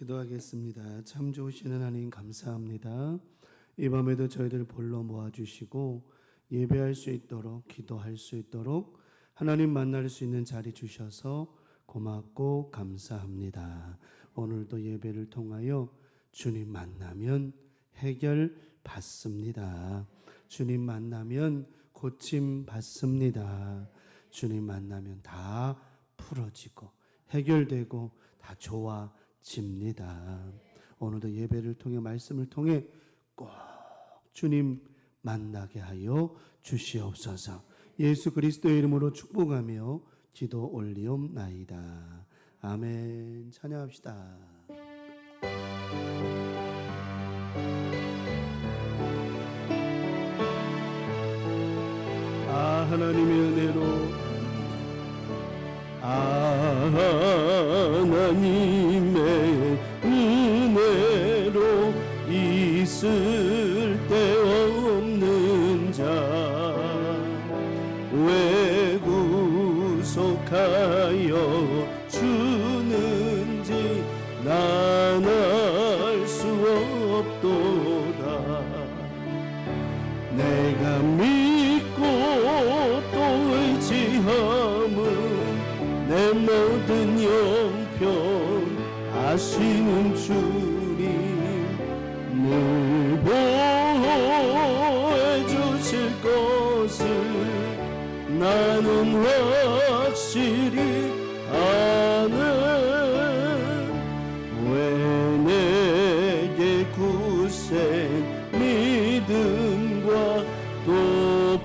기도하겠습니다. 참 좋으신 하나님 감사합니다. 이 밤에도 저희들 볼로 모아주시고 예배할 수 있도록, 기도할 수 있도록 하나님 만날 수 있는 자리 주셔서 고맙고 감사합니다. 오늘도 예배를 통하여 주님 만나면 해결 받습니다. 주님 만나면 고침 받습니다. 주님 만나면 다 풀어지고 해결되고 다 좋아집니다. 오늘도 예배를 통해 말씀을 통해 꼭 주님 만나게 하여 주시옵소서. 예수 그리스도의 이름으로 축복하며 기도 올리옵나이다. 아멘. 찬양합시다. 하나님의 은혜로 하나님의 은혜로 있을 데 없는 자 왜 구속하여 주는지 난 알 수 없도다. 내가 믿고 또 의지함은 내 모든 형편 아시는 주님 늘 보호해 주실 것을 나는 확실히 아네. 왜 내게 굳센 믿음과 또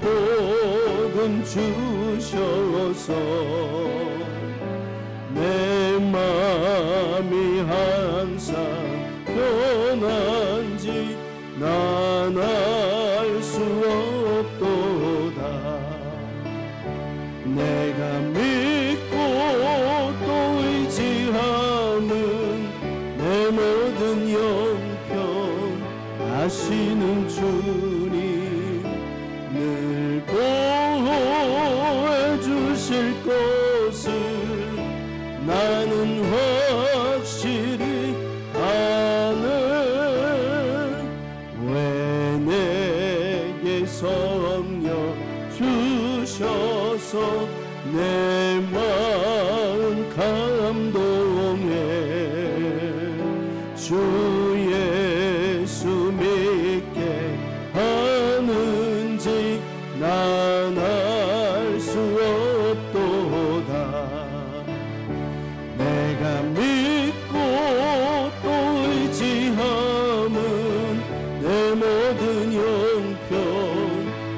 복음 주셔서 내 마음이 항상 편한지 난 알 수 없도다. 내가 믿고 또 의지함은 내 모든 형편 아시는 주님 늘 보호해 주실 것을 나는 확실히 아네. 왜 내게 성령 주셔서 내 마음 감동해. 주 예수 믿게 하는지 난 알 수 없도다. 내가 믿고 또 의지함은 내 모든 형편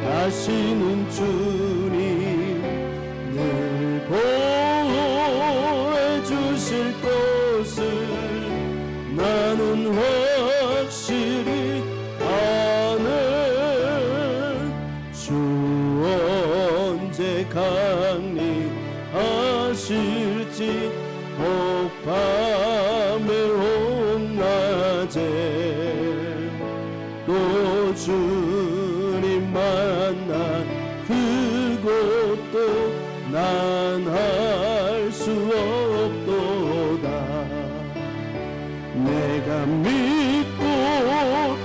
아시는 주님 늘 보호해 주실 것을 나는 확실히 아네. 주 언제 강림하실지 혹밤에 혹낮에 또 주님 만나 그곳도 난 알 수 없도다. 내가 믿고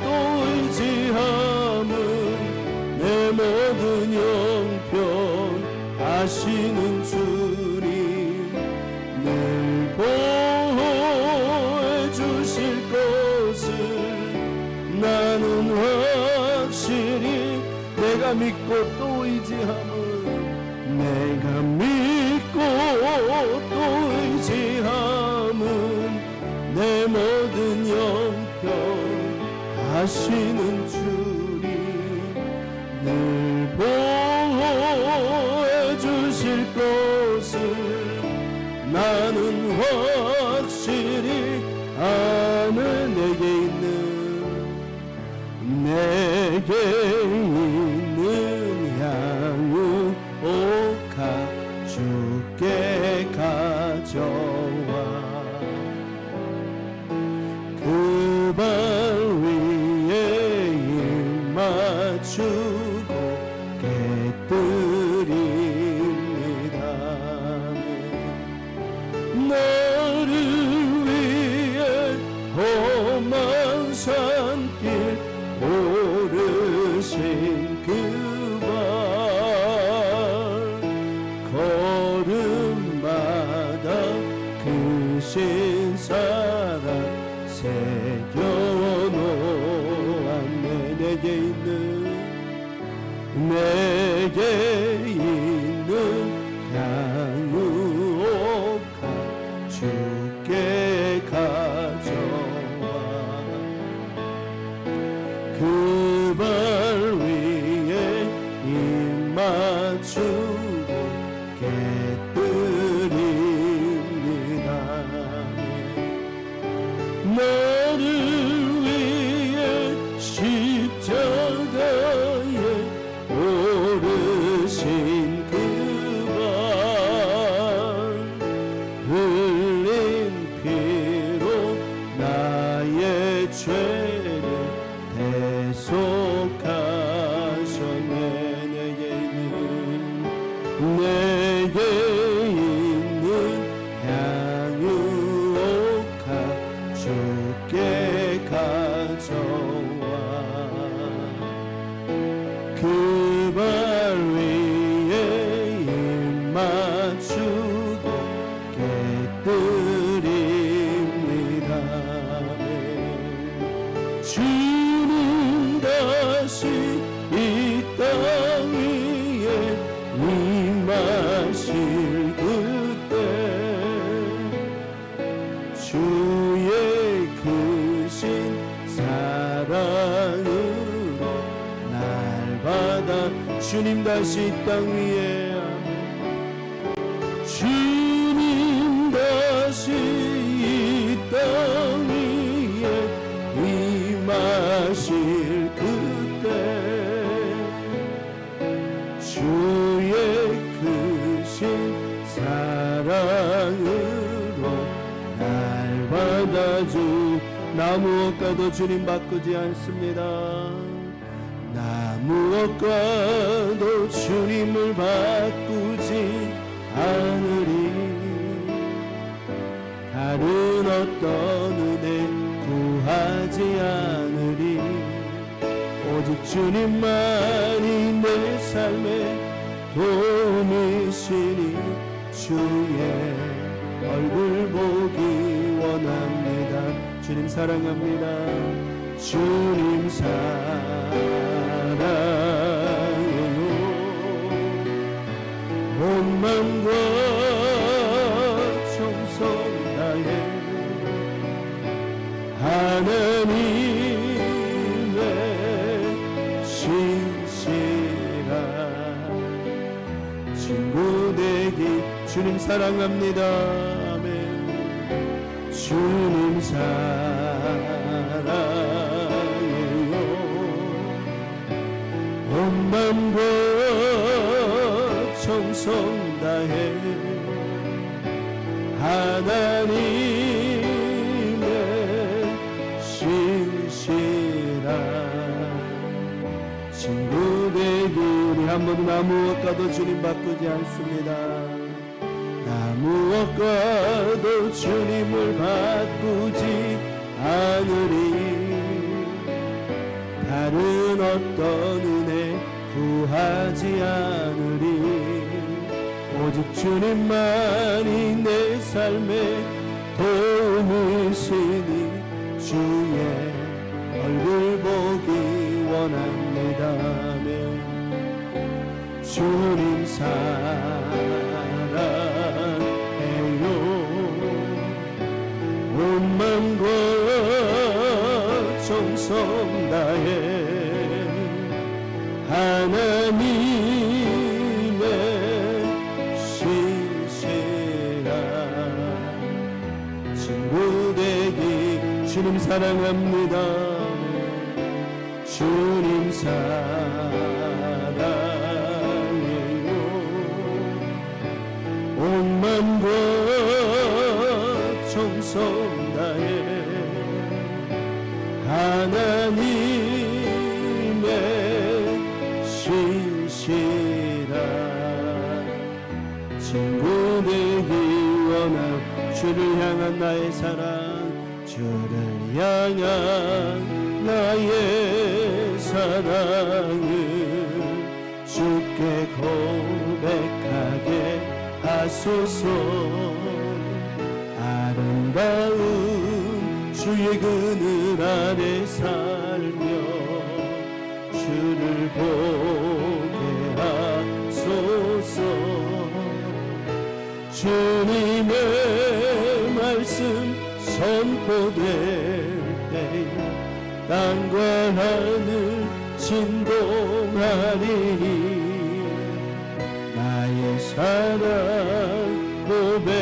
또 의지함은 내 모든 형편 아시는 주님 늘 보호해 주실 것을 나는 확실히 내가 믿고 또 의지함은 내가 믿고 또 의지함은 내 모든 형편 아시는 주님 늘 보호해 주실 것을 나는 확실히 아는. 내게 있는 향유 옥합 주께 가져와 그 발 위에 입 맞추고 깨뜨립니다. 나를 위해 걸음마다 그 신사랑 새겨놓았네. 내게 있는 향유옥화 주께 가져와 그 발 위에 입 맞추고 깨뜨립니다. 너를 위해 십자가에 오르신 그 발 흘린 피로 나의 죄를 대속하셨네. 내게 있는 향유옥화 주께 가져와 그 발 위에 입 맞추고 깨뜨립니다. 주는 다시 이 땅 위에 임하실 그때 주의 크신 사랑으로 날 받아 주님 다시 이 땅 위에 주님 다시 이 땅 위에 임하실 그때 주의 크신 사랑으로 날 받아주 나무엇과도 주님 바꾸지 않습니다. 나무엇과도 주님을 바꾸지 않으리. 다른 어떤 은혜 구하지 않으리. 오직 주님만이 내 삶의 도움이시니 주의 얼굴 보기 원합니다. 주님 사랑합니다. 주님 사랑해요. 온 마음과 정성 다해 하나님의 신실한 친구 되기 주님 사랑합니다. 아멘. 주님 사랑해요. 온 마음과 정성 다해 하나님의 신실한 친구 되기 우리 한 번도 나무엇과도 주님 바꾸지 않습니다. 나무엇과도 주님을 바꾸지 않으리. 다른 어떤 은혜 구하지 않으리. 오직 주님만이 내 삶의 도움이시니 주의 얼굴 보기 원합니다. 아멘. 주님 사랑해요. 온 마음과 정성 다해 하나님의 신실한 친구 되기 주님 사랑합니다. 주님 사랑해요. 온 마음과 정성 다해 하나님의 신실한 친구 되기 원한 주를 향한 나의 사랑 주를 향한 나의 사랑을 주께 고백하게 하소서. 아름다운 주의 그늘 아래 살며 주를 보게 하소서. 주님의 말씀 선포될 때에 땅과 하늘 진동하리니 나의 사랑 고백하리라.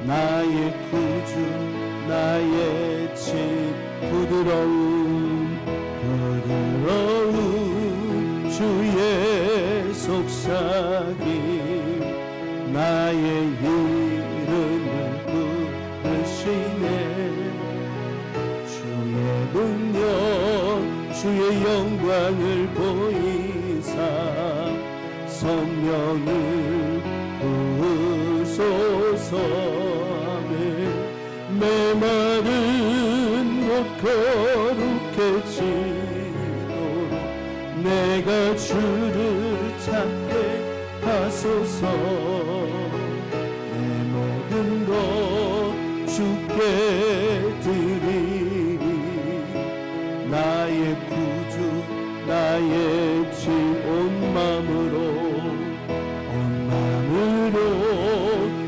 나의 구주 나의 집 부드러운 주의 속삭임 나의 이름을 부르시네. 주의 능력 주의 영광을 보이사 성령을 부으소서. 메마른 곳 거룩해지도록 내가 주를 찾게 하소서. 내 모든 것 주께 드리리. 나의 구주 나의 주 온 마음으로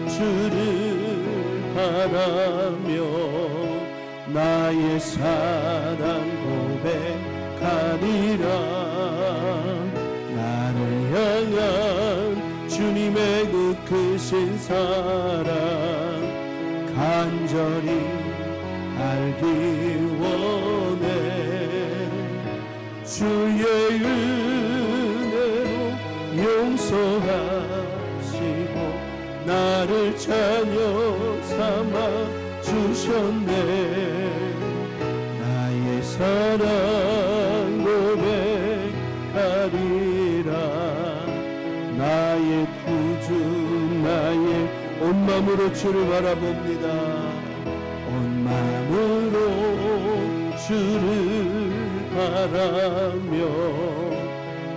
주를 바라며 나의 사랑 고백하리라. 나를 향한 주님의 그 크신 사랑 간절히 알기 원해. 주의 은혜로 용서하시고 나를 자녀 삼아 주셨네. 나의 사랑 고백하리라. 나의 구주 나의 온 마음으로 주를 바라봅니다. 온 마음으로 주를 바라며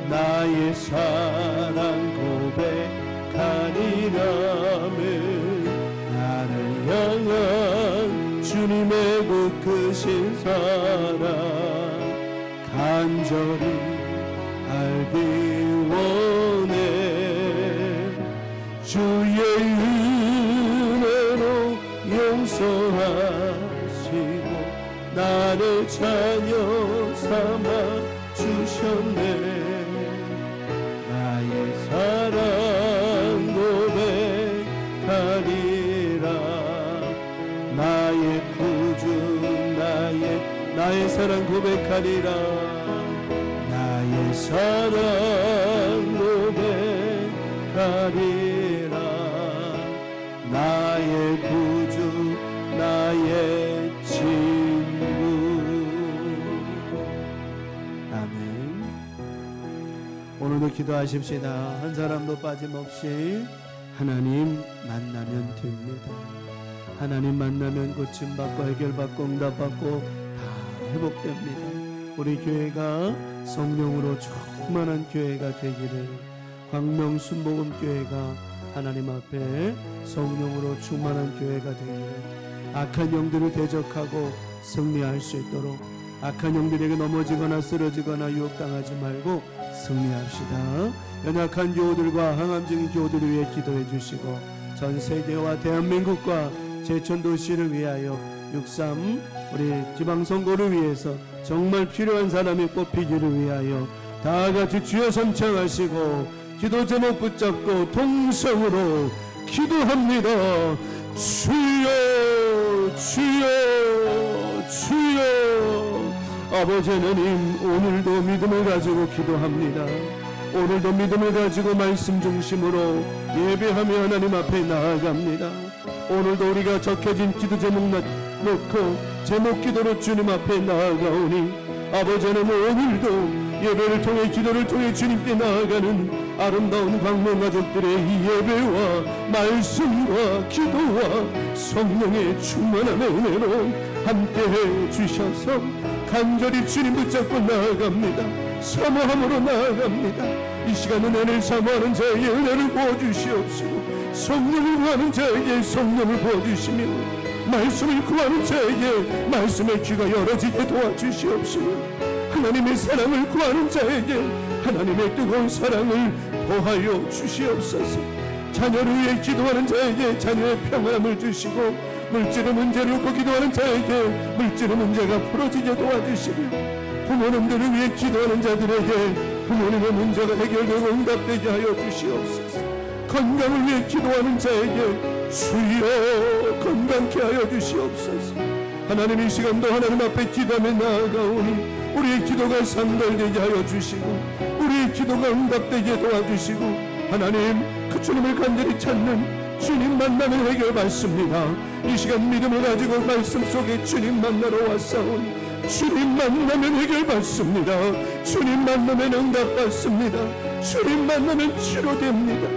나의 사랑 고백하리라며 나를 향한 주님의 그 크신 사랑 간절히 알기 원해. 주의 은혜로 용서하시고 나를 자녀 삼아 주셨네. 나의 사랑 고백하리라. 나의 구주 나의 사랑 고백하리라. 나의 사랑 고백하리라. 나의 구주 나의 친구. 아멘. 오늘도 기도하십시다. 한 사람도 빠짐없이 하나님 만나면 됩니다. 하나님 만나면 고침받고 해결받고 응답받고 다 회복됩니다. 우리 교회가 성령으로 충만한 교회가 되기를, 광명순복음교회가 하나님 앞에 성령으로 충만한 교회가 되기를, 악한 영들을 대적하고 승리할 수 있도록 악한 영들에게 넘어지거나 쓰러지거나 유혹당하지 말고 승리합시다. 연약한 교우들과 항암 중인 교우들을 위해 기도해 주시고 전 세계와 대한민국과 제천도시를 위하여 6.3 우리 지방선거를 위해서 정말 필요한 사람이 뽑히기를 위하여 다같이 주여 선창하시고 기도 제목 붙잡고 통성으로 기도합니다. 주여 주여 주여. 아버지 하나님, 오늘도 믿음을 가지고 기도합니다. 오늘도 믿음을 가지고 말씀 중심으로 예배하며 하나님 앞에 나아갑니다. 오늘도 우리가 적혀진 기도 제목 놓고 제목 기도로 주님 앞에 나아가오니 아버지 하나님, 오늘도 예배를 통해 기도를 통해 주님께 나아가는 아름다운 광명가족들의 이 예배와 말씀과 기도와 성령의 충만함의 은혜로 함께해 주셔서 간절히 주님 붙잡고 나아갑니다. 사모함으로 나아갑니다. 이 시간 은혜를 사모하는 자에게 은혜를 부어주시옵시고, 성령을 구하는 자에게 성령을 부어주시며, 말씀을 구하는 자에게 말씀의 귀가 열어지게 도와주시옵시고, 하나님의 사랑을 구하는 자에게 하나님의 뜨거운 사랑을 더하여 주시옵소서. 자녀를 위해 기도하는 자에게 자녀의 평안함을 주시고, 물질의 문제를 놓고 기도하는 자에게 물질의 문제가 풀어지게 도와주시며, 부모님들을 위해 기도하는 자들에게 부모님의 문제가 해결되고 응답되게 하여 주시옵소서. 건강을 위해 기도하는 자에게 주여 건강케 하여 주시옵소서. 하나님, 이 시간도 하나님 앞에 기도하며 나아가오니 우리의 기도가 상달되게 하여 주시고, 우리의 기도가 응답되게 도와주시고, 하나님, 그 주님을 간절히 찾는 주님 만남을 해결 받습니다. 이 시간 믿음을 가지고 말씀 속에 주님 만나러 왔사오니 주님 만나면 해결 받습니다. 주님 만나면 응답 받습니다. 주님 만나면 치료됩니다.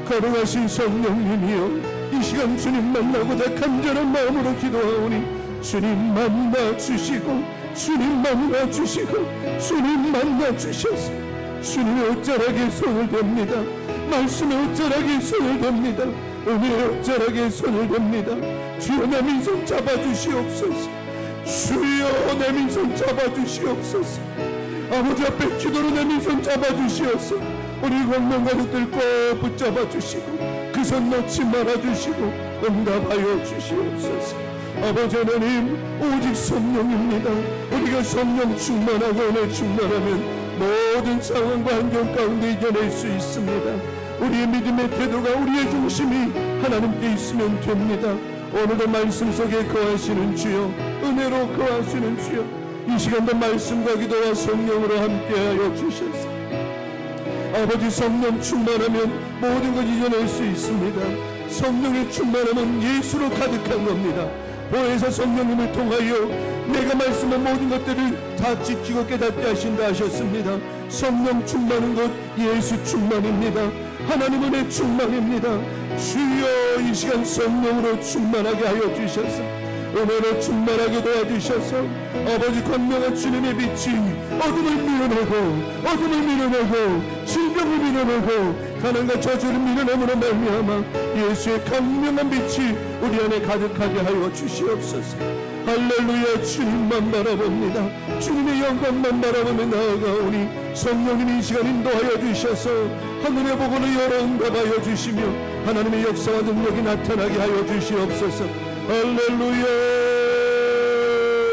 거룩하신 성령님이여, 이 시간 주님 만나고자 간절한 마음으로 기도하오니 주님 만나 주시고, 주님 만나 주시고, 주님 만나 주셔서 주님의 옷자락에 손을 댑니다. 말씀의 옷자락에 손을 댑니다. 은혜의 옷자락에 손을 댑니다. 주여 내 민손 잡아주시옵소서. 주여 내 민손 잡아주시옵소서. 아버지 앞에 기도로 내 민손 잡아주시옵소서. 우리 광명 가족들 꼭 붙잡아주시고 그 손 놓지 말아주시고 응답하여 주시옵소서. 아버지 하나님, 오직 성령입니다. 우리가 성령 충만하고 은혜 충만하면 모든 상황과 환경 가운데 이겨낼 수 있습니다. 우리의 믿음의 태도가, 우리의 중심이 하나님께 있으면 됩니다. 오늘도 말씀 속에 거하시는 주여, 은혜로 거하시는 주여, 이 시간도 말씀과 기도와 성령으로 함께하여 주셔서 아버지, 성령 충만하면 모든 걸 이겨낼 수 있습니다. 성령의 충만함은 예수로 가득한 겁니다. 보혜사 성령님을 통하여 내가 말씀한 모든 것들을 다 지키고 깨닫게 하신다 하셨습니다. 성령 충만한 것 예수 충만입니다. 하나님 은혜 충만입니다. 주여, 이 시간 성령으로 충만하게 하여 주셔서 은혜로 충만하게 도와주셔서 아버지, 광명한 주님의 빛이 어둠을 밀어내고 질병을 밀어내고 가난과 저주를 밀어내므로 말미암아 예수의 강명한 빛이 우리 안에 가득하게 하여 주시옵소서. 할렐루야. 주님만 바라봅니다. 주님의 영광만 바라보며 나아가오니 성령님이 이 시간 인도하여 주셔서 하늘의 복을 열어 응답하여 주시며 하나님의 역사와 능력이 나타나게 하여 주시옵소서. 할렐루야.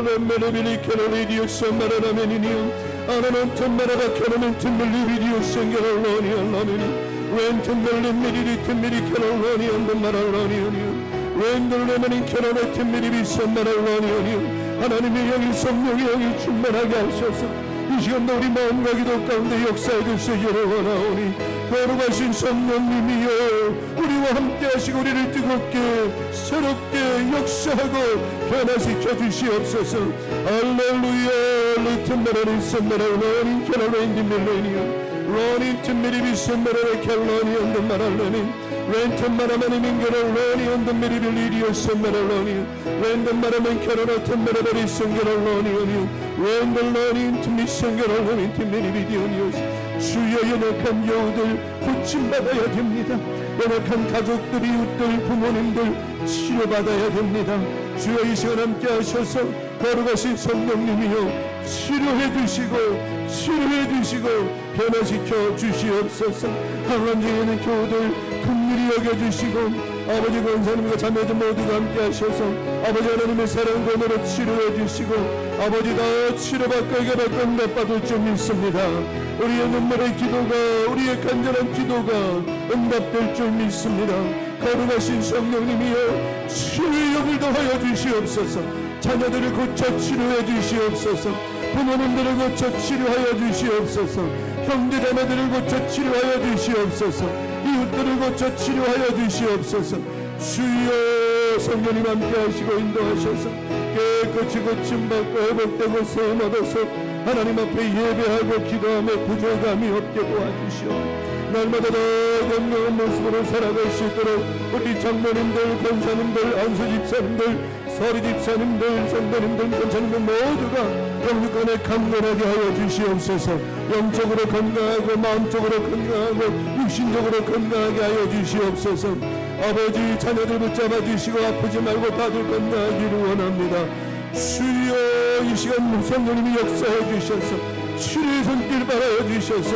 렘메레빌리 캐롤리디오 썸마라라메니니오 아나는 텀마라바 캐롤멘 틈멜리 비디오 생겨롤로니 알라메니 웬틈멜린 미리리 틈미리 캐롤로니 언더마랄로니오니오 웬돌레메닌 캐롤의 틈미리 비썸마랄로니오니오 하나님의 영이 성령의 영이 충만하게 하셔서 이 시간도 우리 마음과 기도 가운데 역사해 주시기를 원하오니 거룩하신 성령님이여, 우리와 함께 하시고 우리를 뜨겁게 새롭게 역사하고 변화시켜 주시옵소서. 할렐루야. 리튼메라리 썸메라로니 캐롤레인디 밀레니오 로니 틈미리 비썸메라레 캘로니 언더마랄로니 렌텀마라마니 민게롤로니 언더미리 리디오 썸메라로니 렌덤마라멘 캐롤라 텀메라베리 성게롤로니 렌돌로니 틈미 성게롤로니 틈미리 비디오니오스 주여, 연약한 여우들 고침받아야 됩니다. 연약한 가족들, 이웃들, 부모님들 치료받아야 됩니다. 주여, 이 시간 함께 하셔서 거룩하신 성령님이여 치료해 주시고 변화시켜 주시옵소서. 항암 중에 있는 교우들 긍휼히 여겨주시고 아버지, 권사님과 자매들 모두가 함께 하셔서 아버지 하나님의 사랑 권으로 치료해 주시고 아버지, 다 치료받고 해결받고 응답받을 줄 믿습니다. 우리의 눈물의 기도가, 우리의 간절한 기도가 응답될 줄 믿습니다. 거룩하신 성령님이여 치유의 영을 더하여 주시옵소서. 자녀들을 고쳐 치료해 주시옵소서. 부모님들을 고쳐 치료하여 주시옵소서. 형제자매들을 고쳐 치료하여 주시옵소서. 이웃들을 고쳐 치료하여 주시옵소서. 주여, 성령님 함께 하시고 인도하셔서 깨끗이 고침받고 회복되고 소원 얻어서 하나님 앞에 예배하고 기도하며 부족함이 없게 도와주시오. 날마다 더 건강한 모습으로 살아갈 수 있도록 우리 장로님들, 권사님들, 안수집사님들, 서리 집사님들, 성도님들, 권사님들 모두가 영육간에 강건하게 하여 주시옵소서. 영적으로 건강하고 마음적으로 건강하고 육신적으로 건강하게 하여 주시옵소서. 아버지, 자녀들 붙잡아 주시고 아프지 말고 다들 건강하기를 원합니다. 주여, 이 시간 성령님이 역사해 주셔서 치료의 손길 바라여 주셔서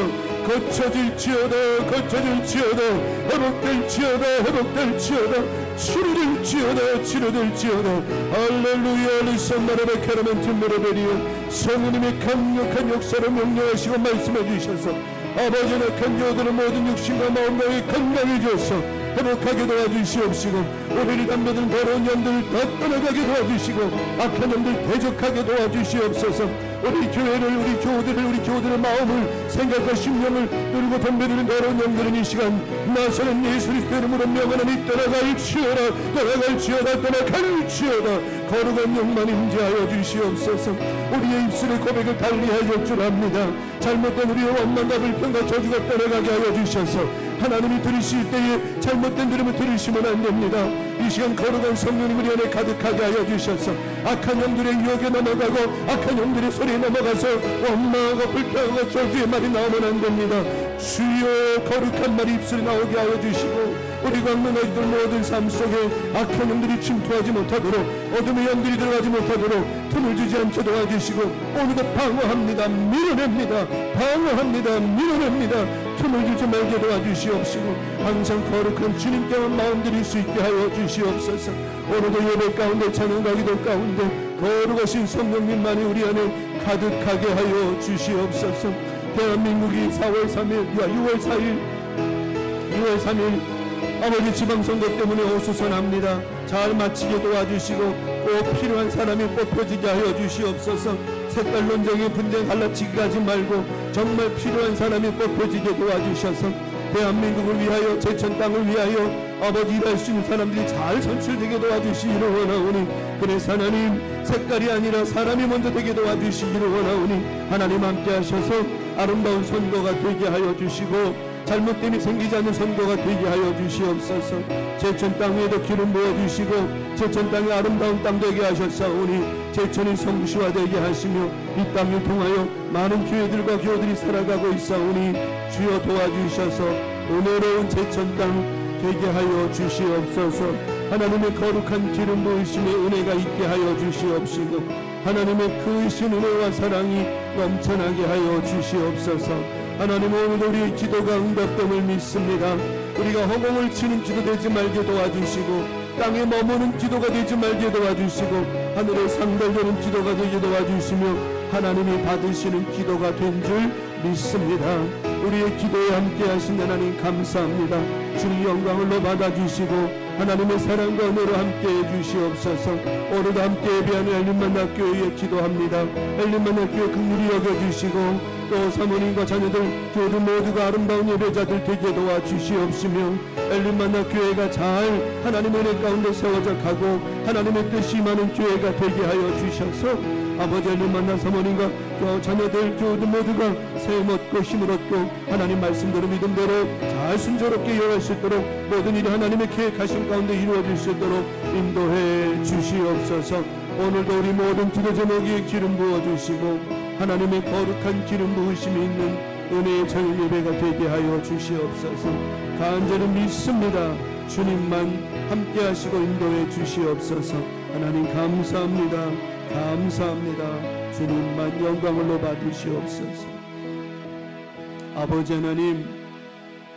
거쳐질지어다, 거쳐질지어다, 회복될지어다, 회복될지어다, 치료될지어다, 치료될지어다. 할렐루야. 리산나라베 카라멘 tim브레베리오. 성령님의 강력한 역사를 명령하시고 말씀해 주셔서 아버지의 악한 교들의 모든 육신과 마음과 건강해져서 회복하게 도와주시옵시고 우리를 담겨든 더러운 영들 다 떠나가게 도와주시고 악한 영들 대적하게 도와주시옵소서. 우리 교회를, 우리 교우들의 마음을, 생각과 심령을 누리고 덤벼드는 더러운 영들은 이 시간 나서는 예수 그리스도 이름으로 명하노니 떠나갈지어다, 떠나갈지어다, 떠나갈지어다. 거룩한 영만 임재하여 주시옵소서. 우리의 입술의 고백을 달리하여 줄 압니다. 잘못된 우리의 원망과 불평과 저주가 떠나가게 하여 주셔서 하나님이 들으실 때에 잘못된 들음을 들으시면 안 됩니다. 이 시간 거룩한 성령님 우리 안에 가득하게 하여 주셔서 악한 영들의 유혹에 넘어가고 악한 영들의 소리에 넘어가서 원망하고 불평하고 저주의 말이 나오면 안 됩니다. 주여, 거룩한 말이 입술에 나오게 하여 주시고 우리 광명아이들 모든 삶 속에 악한 영들이 침투하지 못하도록 어둠의 영들이 들어가지 못하도록 틈을 주지 않게 도와주시고 오늘도 방어합니다. 밀어냅니다. 방어합니다. 밀어냅니다. 틈을 주지 말게 도와주시옵시고 항상 거룩한 주님께만 마음 드릴 수 있게 하여 주시옵소서. 오늘도 예배 가운데 찬양과 기도 가운데 거룩하신 성령님만이 우리 안에 가득하게 하여 주시옵소서. 대한민국이 4월 3일, 6월 4일, 6월 3일 아버지 지방선거 때문에 어수선합니다. 잘 마치게 도와주시고 꼭 필요한 사람이 뽑혀지게 하여 주시옵소서. 색깔 논쟁에 분쟁 갈라치기 가지 말고 정말 필요한 사람이 뽑혀지게 도와주셔서 대한민국을 위하여 제천 땅을 위하여 아버지 일할 수 있는 사람들이 잘 선출되게 도와주시기를 원하오니 그래서 하나님 색깔이 아니라 사람이 먼저 되게 도와주시기를 원하오니 하나님 함께 하셔서 아름다운 선거가 되게 하여 주시고 잘못됨이 생기지 않는 선거가 되게 하여 주시옵소서. 제천 땅 위에도 기름 부어주시고 제천 땅이 아름다운 땅 되게 하셨사오니 제천이 성시화되게 하시며 이 땅을 통하여 많은 교회들과 교우들이 살아가고 있사오니 주여 도와주셔서 은혜로운 제천 땅 되게 하여 주시옵소서. 하나님의 거룩한 기름 부으심의 은혜가 있게 하여 주시옵시고 하나님의 크신 은혜와 사랑이 넘쳐나게 하여 주시옵소서. 하나님 오늘도 우리의 기도가 응답됨을 믿습니다. 우리가 허공을 치는 기도 되지 말게 도와주시고 땅에 머무는 기도가 되지 말게 도와주시고 하늘에 상달되는 기도가 되게 도와주시며 하나님이 받으시는 기도가 된 줄 믿습니다. 우리의 기도에 함께 하신 하나님 감사합니다. 주님 영광을로 받아주시고 하나님의 사랑과 은혜로 함께해 주시옵소서. 오늘도 함께 예배하는 엘림만나교회에 기도합니다. 엘림만나교회 긍휼히 여겨주시고 또 사모님과 자녀들 교우들 모두가 아름다운 예배자들 되게 도와주시옵시며 엘림만나교회가 잘 하나님의 은혜 가운데 세워져 가고 하나님의 뜻이 임하는 교회가 되게 하여 주셔서 아버지 엘림만나 사모님과 또 자녀들 교우들 모두가 새 얻고 힘을 얻고 하나님 말씀대로 믿음대로 잘 순조롭게 이어갈 수 있도록 모든 일이 하나님의 계획하신 가운데 이루어질 수 있도록 인도해 주시옵소서. 오늘도 우리 모든 기도 제목에 기름 부어주시고 하나님의 거룩한 기름 부으심이 있는 은혜의 저녁 예배가 되게 하여 주시옵소서. 간절히 믿습니다. 주님만 함께 하시고 인도해 주시옵소서. 하나님 감사합니다. 감사합니다. 주님만 영광을 받으시옵소서. 아버지 하나님,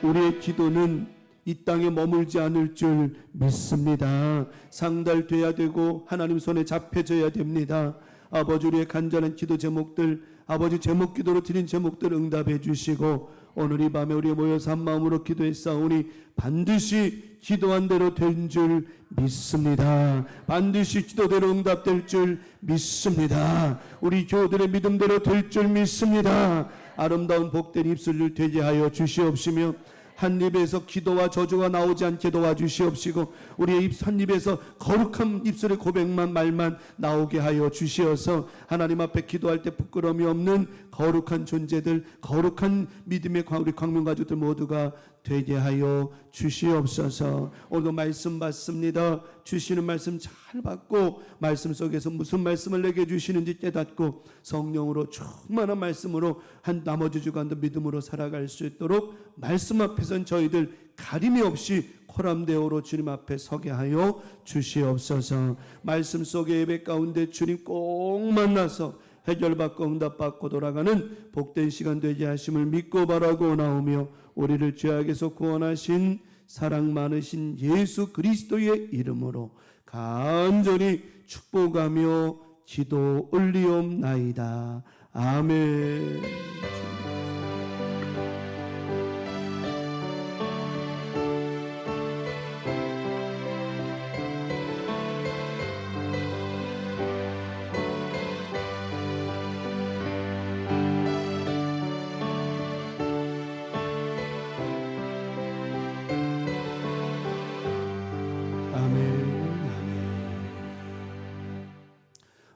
우리의 기도는 이 땅에 머물지 않을 줄 믿습니다. 상달돼야 되고 하나님 손에 잡혀져야 됩니다. 아버지 우리의 간절한 기도 제목들 아버지 제목 기도로 드린 제목들 응답해 주시고 오늘 이 밤에 우리 모여서 한 마음으로 기도했사오니 반드시 기도한 대로 된 줄 믿습니다. 반드시 기도대로 응답될 줄 믿습니다. 우리 교우들의 믿음대로 될 줄 믿습니다. 아름다운 복된 입술을 되게 하여 주시옵시며 한 입에서 기도와 저주가 나오지 않게 도와주시옵시고 우리의 입 한 입에서 거룩한 입술의 고백만 말만 나오게 하여 주시어서 하나님 앞에 기도할 때 부끄러움이 없는 거룩한 존재들 거룩한 믿음의 우리 광명가족들 모두가 되게 하여 주시옵소서. 오늘도 말씀 받습니다. 주시는 말씀 잘 받고 말씀 속에서 무슨 말씀을 내게 주시는지 깨닫고 성령으로 충만한 말씀으로 한 나머지 주간도 믿음으로 살아갈 수 있도록 말씀 앞에선 저희들 가림이 없이 코람데오로 주님 앞에 서게 하여 주시옵소서. 말씀 속의 예배 가운데 주님 꼭 만나서 해결받고 응답받고 돌아가는 복된 시간 되게 하심을 믿고 바라고 나오며 우리를 죄악에서 구원하신 사랑 많으신 예수 그리스도의 이름으로 간절히 축복하며 기도 올리옵나이다. 아멘.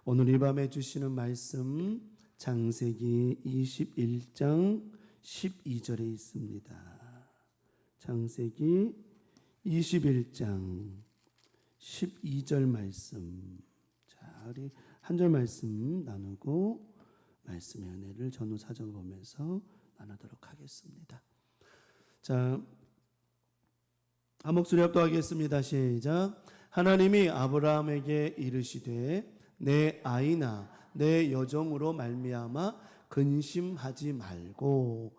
오늘 이 밤에 주시는 말씀 창세기 21장 12절에 있습니다. 창세기 21장 12절 말씀. 자, 우리 한 절 말씀 나누고 말씀의 은혜를 전후 사정을 보면서 나누도록 하겠습니다. 자, 한 목소리 합독하겠습니다. 시작. 하나님이 아브라함에게 이르시되 내 아이나 내 여종으로 말미암아 근심하지 말고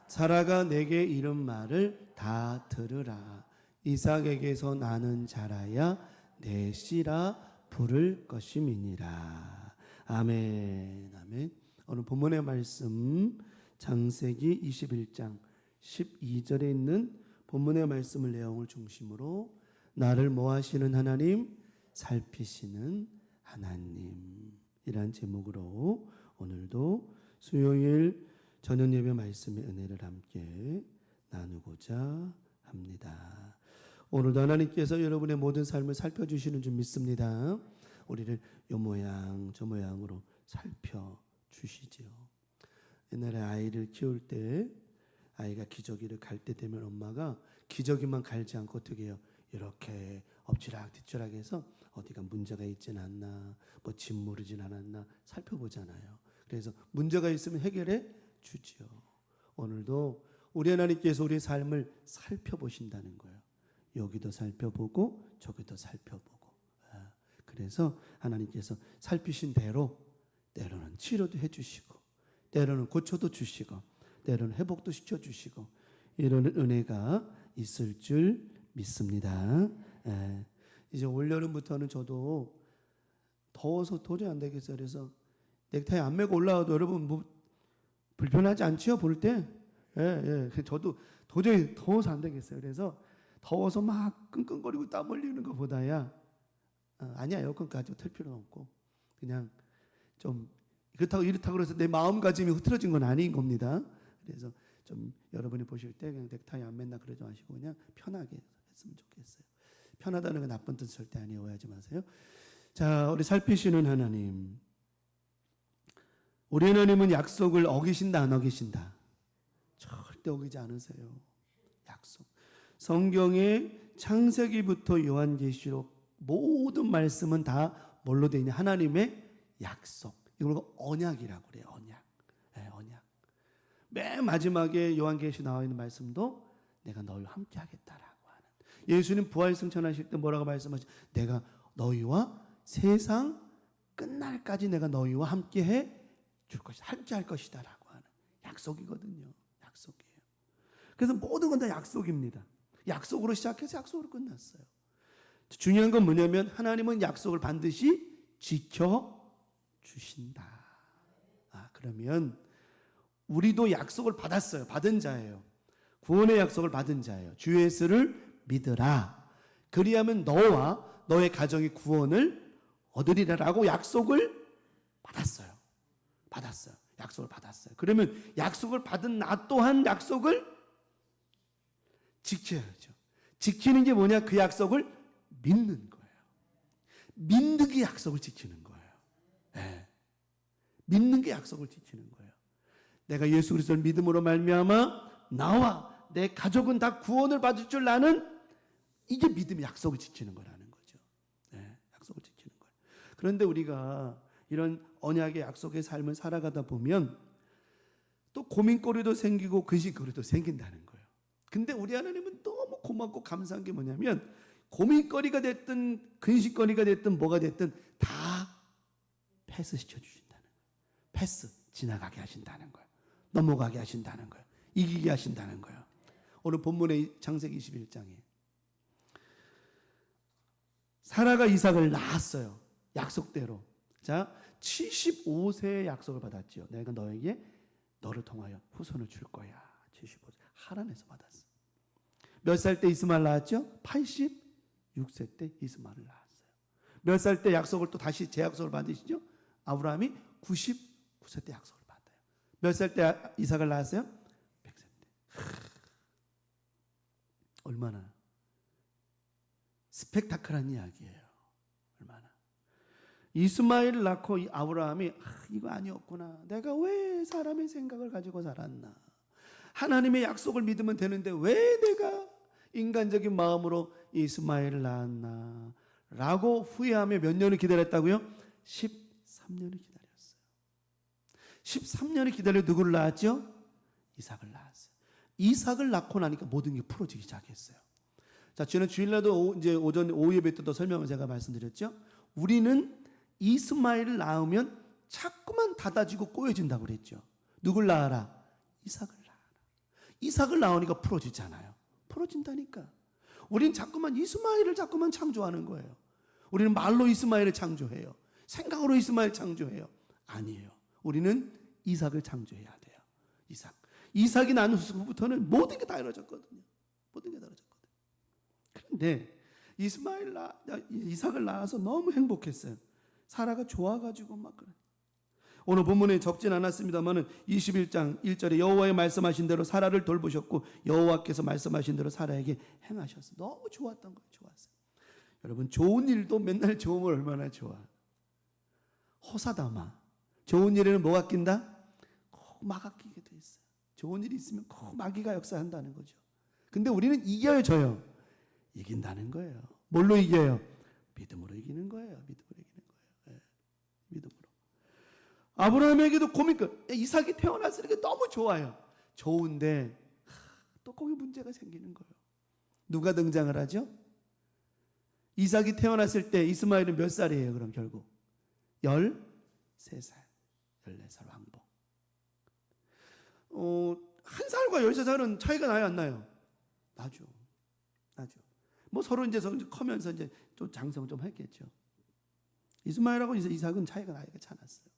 사라가 내게 이른 말을 다 들으라. 이삭에게서 나는 자라야 내 씨라 부를 것임이니라. 아멘. 아멘. 오늘 본문의 말씀 창세기 21장 12절에 있는 본문의 말씀을 내용을 중심으로 나를 모하시는 하나님, 살피시는 하나님이란 제목으로 오늘도 수요일 저녁 예배 말씀의 은혜를 함께 나누고자 합니다. 오늘도 하나님께서 여러분의 모든 삶을 살펴주시는 줄 믿습니다. 우리를 요 모양 저 모양으로 살펴주시지요. 옛날에 아이를 키울 때 아이가 기저귀를 갈 때 되면 엄마가 기저귀만 갈지 않고 어떻게 해요? 이렇게 엎치락 뒤치락 해서 어디가 문제가 있진 않나, 뭐 짓무르진 않았나 살펴보잖아요. 그래서 문제가 있으면 해결해 주지요. 오늘도 우리 하나님께서 우리의 삶을 살펴보신다는 거예요. 여기도 살펴보고 저기도 살펴보고. 그래서 하나님께서 살피신 대로 때로는 치료도 해주시고 때로는 고쳐도 주시고 때로는 회복도 시켜주시고 이러는 은혜가 있을 줄 믿습니다. 이제 올여름부터는 저도 더워서 도저히 안 되겠어요. 그래서 넥타이 안 매고 올라와도 여러분 뭐 불편하지 않지요? 볼 때? 저도 도저히 더워서 안 되겠어요. 그래서 더워서 막 끙끙거리고 땀 흘리는 것보다야 아니야, 에어컨까지 틀 필요는 없고 그냥 좀 그렇다고 이렇다고 해서 내 마음가짐이 흐트러진 건 아닌 겁니다. 그래서 좀 여러분이 보실 때 그냥 넥타이 안 맨나 그러지 마시고 그냥 편하게 했으면 좋겠어요. 편하다는 건 나쁜 뜻 절대 아니에요. 오해하지 마세요. 자, 우리 살피시는 하나님. 우리 하나님은 약속을 어기신다 안 어기신다? 절대 어기지 않으세요. 약속. 성경의 창세기부터 요한계시록 모든 말씀은 다 뭘로 되어 있냐? 하나님의 약속. 이걸 언약이라고 그래요. 언약. 언약. 맨 마지막에 요한계시 나와 있는 말씀도 내가 너희와 함께 하겠다라고 하는. 예수님 부활 승천하실 때 뭐라고 말씀하시죠? 내가 너희와 세상 끝날까지 내가 너희와 함께 해 줄 것이다. 함께 할 것이다라고 하는 약속이거든요. 약속이에요. 그래서 모든 건 다 약속입니다. 약속으로 시작해서 약속으로 끝났어요. 중요한 건 뭐냐면 하나님은 약속을 반드시 지켜주신다. 그러면 우리도 약속을 받았어요. 받은 자예요. 구원의 약속을 받은 자예요. 주 예수를 믿으라. 그리하면 너와 너의 가정이 구원을 얻으리라라고 약속을 받았어요. 약속을 받았어요. 그러면 약속을 받은 나 또한 약속을 지켜야죠. 지키는 게 뭐냐? 그 약속을 믿는 거예요. 믿는 게 약속을 지키는 거예요. 믿는 게 약속을 지키는 거예요. 내가 예수 그리스도를 믿음으로 말미암아 나와 내 가족은 다 구원을 받을 줄 아는, 이게 믿음의 약속을 지키는 거라는 거죠. 네, 약속을 지키는 거예요. 그런데 우리가 이런 언약의 약속의 삶을 살아가다 보면 또 고민거리도 생기고 근심거리도 생긴다는 거예요. 근데 우리 하나님은 너무 고맙고 감사한 게 뭐냐면, 고민거리가 됐든 근심거리가 됐든 뭐가 됐든 다 패스시켜 주신다는 거예요. 패스, 지나가게 하신다는 거예요. 넘어가게 하신다는 거예요. 이기게 하신다는 거예요. 오늘 본문의 창세기 21장에 사라가 이삭을 낳았어요. 약속대로. 자, 75세의 약속을 받았지요. 내가 너를 통하여 후손을 줄 거야. 75세. 하란에서 받았어. 몇 살 때 이스마엘 낳았죠? 86세 때 이스마엘을 낳았어요. 몇 살 때 약속을 또 다시 재약속을 받으시죠? 아브라함이 99세 때 약속을 받아요. 몇 살 때 이삭을 낳았어요? 100세 때. 얼마나 스펙타클한 이야기예요. 얼마나. 이스마엘을 낳고 이 아브라함이 이거 아니었구나. 내가 왜 사람의 생각을 가지고 살았나. 하나님의 약속을 믿으면 되는데 왜 내가 인간적인 마음으로 이스마엘을 낳았나 라고 후회하며 몇 년을 기다렸다고요? 13년을 기다렸어요. 13년을 기다려 누구를 낳았죠? 이삭을 낳았어요. 이삭을 낳고 나니까 모든 게 풀어지기 시작했어요. 자, 지난 주일날도 이제 오전 오후 예배 때도 설명을 제가 말씀드렸죠. 우리는 이스마엘을 낳으면 자꾸만 닫아지고 꼬여진다고 그랬죠. 누굴 낳아라? 이삭을 낳아라. 이삭을 낳으니까 풀어지잖아요. 풀어진다니까. 우리는 자꾸만 이스마엘을 자꾸만 창조하는 거예요. 우리는 말로 이스마엘을 창조해요. 생각으로 이스마엘 창조해요. 아니에요. 우리는 이삭을 창조해야 돼요. 이삭이 난 후부터는 모든 게 다 이루어졌거든요. 모든 게 다 이루어졌거든요. 그런데 이삭을 낳아서 너무 행복했어요. 사라가 좋아가지고 막 그래. 오늘 본문에 적진 않았습니다만은 21장 1절에 여호와의 말씀하신 대로 사라를 돌보셨고 여호와께서 말씀하신 대로 사라에게 행하셨어요. 너무 좋았던 거예요. 좋았어요. 여러분, 좋은 일도 맨날 좋으면 얼마나 좋아. 호사다마. 좋은 일에는 뭐가 낀다? 꼭 마가 끼게 돼 있어요. 좋은 일이 있으면 꼭 마귀가 역사한다는 거죠. 근데 우리는 이겨요, 져요? 이긴다는 거예요. 뭘로 이겨요? 믿음으로 이기는 거예요. 믿음으로 이기는 거예요. 네. 믿음으로. 아브라함에게도 이삭이 태어났으니까 너무 좋아요. 좋은데 또 거기 문제가 생기는 거예요. 누가 등장을 하죠? 이삭이 태어났을 때 이스마엘은 몇 살이에요? 그럼 결국 13살, 14살 왕복. 한 살과 13살은 차이가 나요, 안 나요? 나죠. 뭐 서로 이제 커면서 이제 좀 장성 좀 했겠죠. 이스마엘하고 이삭은 차이가 나이가 않았어요.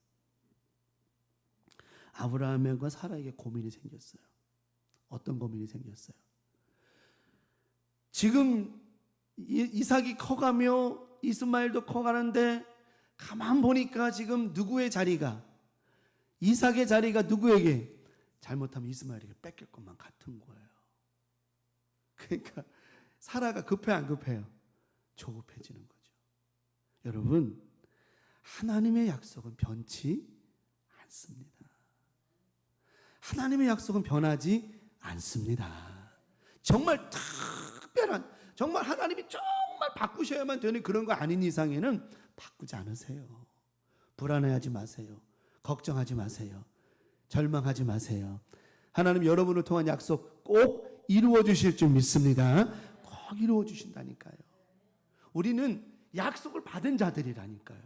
아브라함과 사라에게 고민이 생겼어요. 어떤 고민이 생겼어요? 지금 이삭이 커가며 이스마엘도 커가는데 가만 보니까 지금 누구의 자리가, 이삭의 자리가 누구에게, 잘못하면 이스마엘에게 뺏길 것만 같은 거예요. 그러니까 사라가 급해 안 급해요? 조급해지는 거죠. 여러분, 하나님의 약속은 변치 않습니다. 하나님의 약속은 변하지 않습니다. 정말 특별한, 정말 하나님이 정말 바꾸셔야만 되는 그런 거 아닌 이상에는 바꾸지 않으세요. 불안해하지 마세요. 걱정하지 마세요. 절망하지 마세요. 하나님 여러분을 통한 약속 꼭 이루어 주실 줄 믿습니다. 꼭 이루어 주신다니까요. 우리는 약속을 받은 자들이라니까요.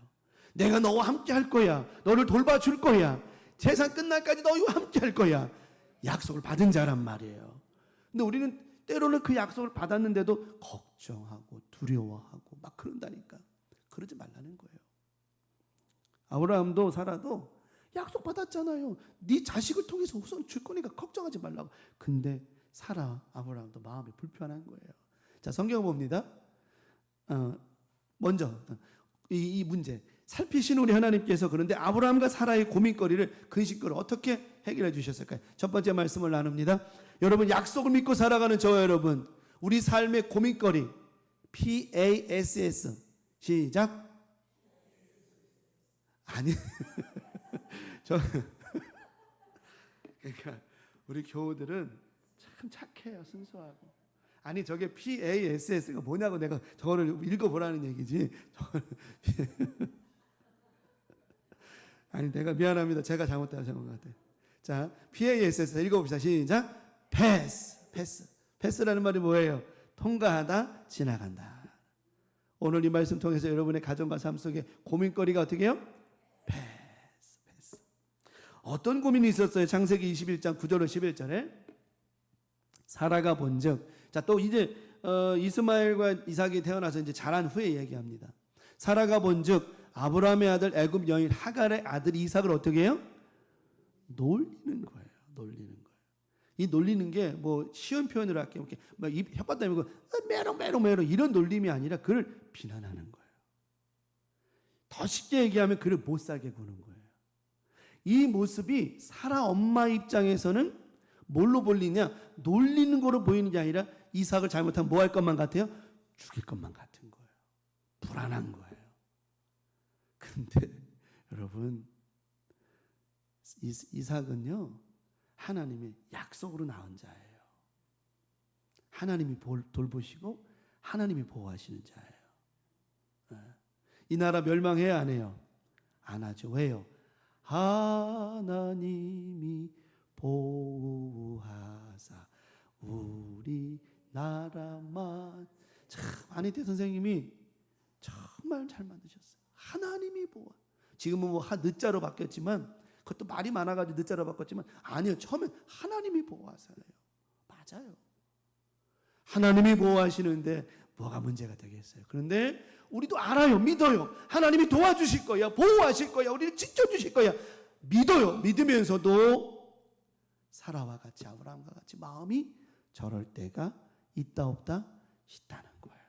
내가 너와 함께 할 거야. 너를 돌봐줄 거야. 세상 끝날까지 너희와 함께 할 거야. 약속을 받은 자란 말이에요. 근데 우리는 때로는 그 약속을 받았는데도 걱정하고 두려워하고 막 그런다니까. 그러지 말라는 거예요. 아브라함도 사라도 약속 받았잖아요. 네 자식을 통해서 우선 줄 거니까 걱정하지 말라고. 근데 사라, 아브라함도 마음이 불편한 거예요. 자, 성경 봅니다. 먼저 이 문제 살피신 우리 하나님께서 그런데 아브라함과 사라의 고민거리를, 근심거리를 어떻게 해결해 주셨을까요? 첫 번째 말씀을 나눕니다. 여러분, 약속을 믿고 살아가는 저와 여러분, 우리 삶의 고민거리 PASS 시작. 아니 그러니까 우리 교우들은 참 착해요. 순수하고. 아니 저게 PASS가 뭐냐고 내가 저거를 읽어보라는 얘기지. 아니 내가 미안합니다. 제가 잘못된 것 같아요. 자, PASS 읽어봅시다. 시작. 패스라는 말이 뭐예요? 통과하다, 지나간다. 오늘 이 말씀 통해서 여러분의 가정과 삶 속에 고민거리가 어떻게 해요? 패스. 어떤 고민이 있었어요? 창세기 21장 9절로 11절에 사라가 본즉, 자, 또 이제 이스마엘과 이삭이 태어나서 이제 자란 후에 얘기합니다. 사라가 본즉 아브라함의 아들 애굽 여인 하갈의 아들 이삭을 어떻게 해요? 놀리는 거예요. 이 놀리는 게 뭐 쉬운 표현으로 할게요. 이렇게 막 혓바닥 대고 메롱 이런 놀림이 아니라 그를 비난하는 거예요. 더 쉽게 얘기하면 그를 못 살게 구는 거예요. 이 모습이 사라 엄마 입장에서는 뭘로 보이냐? 놀리는 거로 보이는 게 아니라 이삭을 잘못하면 뭐 할 것만 같아요? 죽일 것만 같은 거예요. 불안한 거예요. 근데 여러분, 이삭은요 하나님의 약속으로 낳은 자예요. 하나님이 돌보시고 하나님이 보호하시는 자예요. 이 나라 멸망해야 안 해요? 안 하죠. 왜요? 하나님이 보호하사 우리 나라만. 참 안희태 선생님이 정말 잘 만드셨어요. 하나님이 보호. 지금은 뭐 늦자로 바뀌었지만 그것도 말이 많아가지고 늦자로 바꿨지만 아니요. 처음엔 하나님이 보호하세요. 맞아요. 하나님이 보호하시는데 뭐가 문제가 되겠어요. 그런데 우리도 알아요. 믿어요. 하나님이 도와주실 거야. 보호하실 거야. 우리를 지켜주실 거야. 믿어요. 믿으면서도 사라와 같이 아브라함과 같이 마음이 저럴 때가 있다 없다 싶다는 거예요.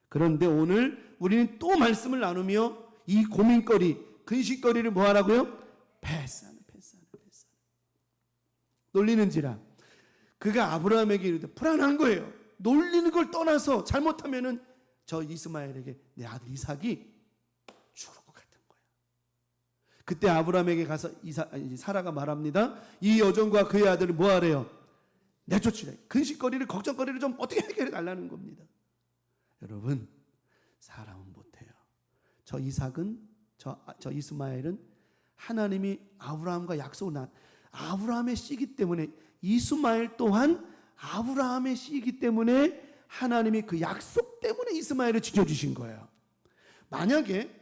그런데 오늘 우리는 또 말씀을 나누며 이 고민거리, 근심거리를 뭐 하라고요? 패스하는. 놀리는지라 그가 아브라함에게 이르되 불안한 거예요. 놀리는 걸 떠나서 잘못하면은 저 이스마엘에게 내 아들 이삭이 죽을 것 같은 거예요. 그때 아브라함에게 가서 사라가 말합니다. 이 여종과 그의 아들을 뭐 하래요? 내쫓으래. 근심거리를, 걱정거리를 좀 어떻게 해결해 달라는 겁니다. 여러분, 사람은 못해요. 저 이삭은, 저 이스마엘은 하나님이 아브라함과 약속을 난 아브라함의 씨이기 때문에, 이스마엘 또한 아브라함의 씨이기 때문에 하나님이 그 약속 때문에 이스마엘을 지켜주신 거예요. 만약에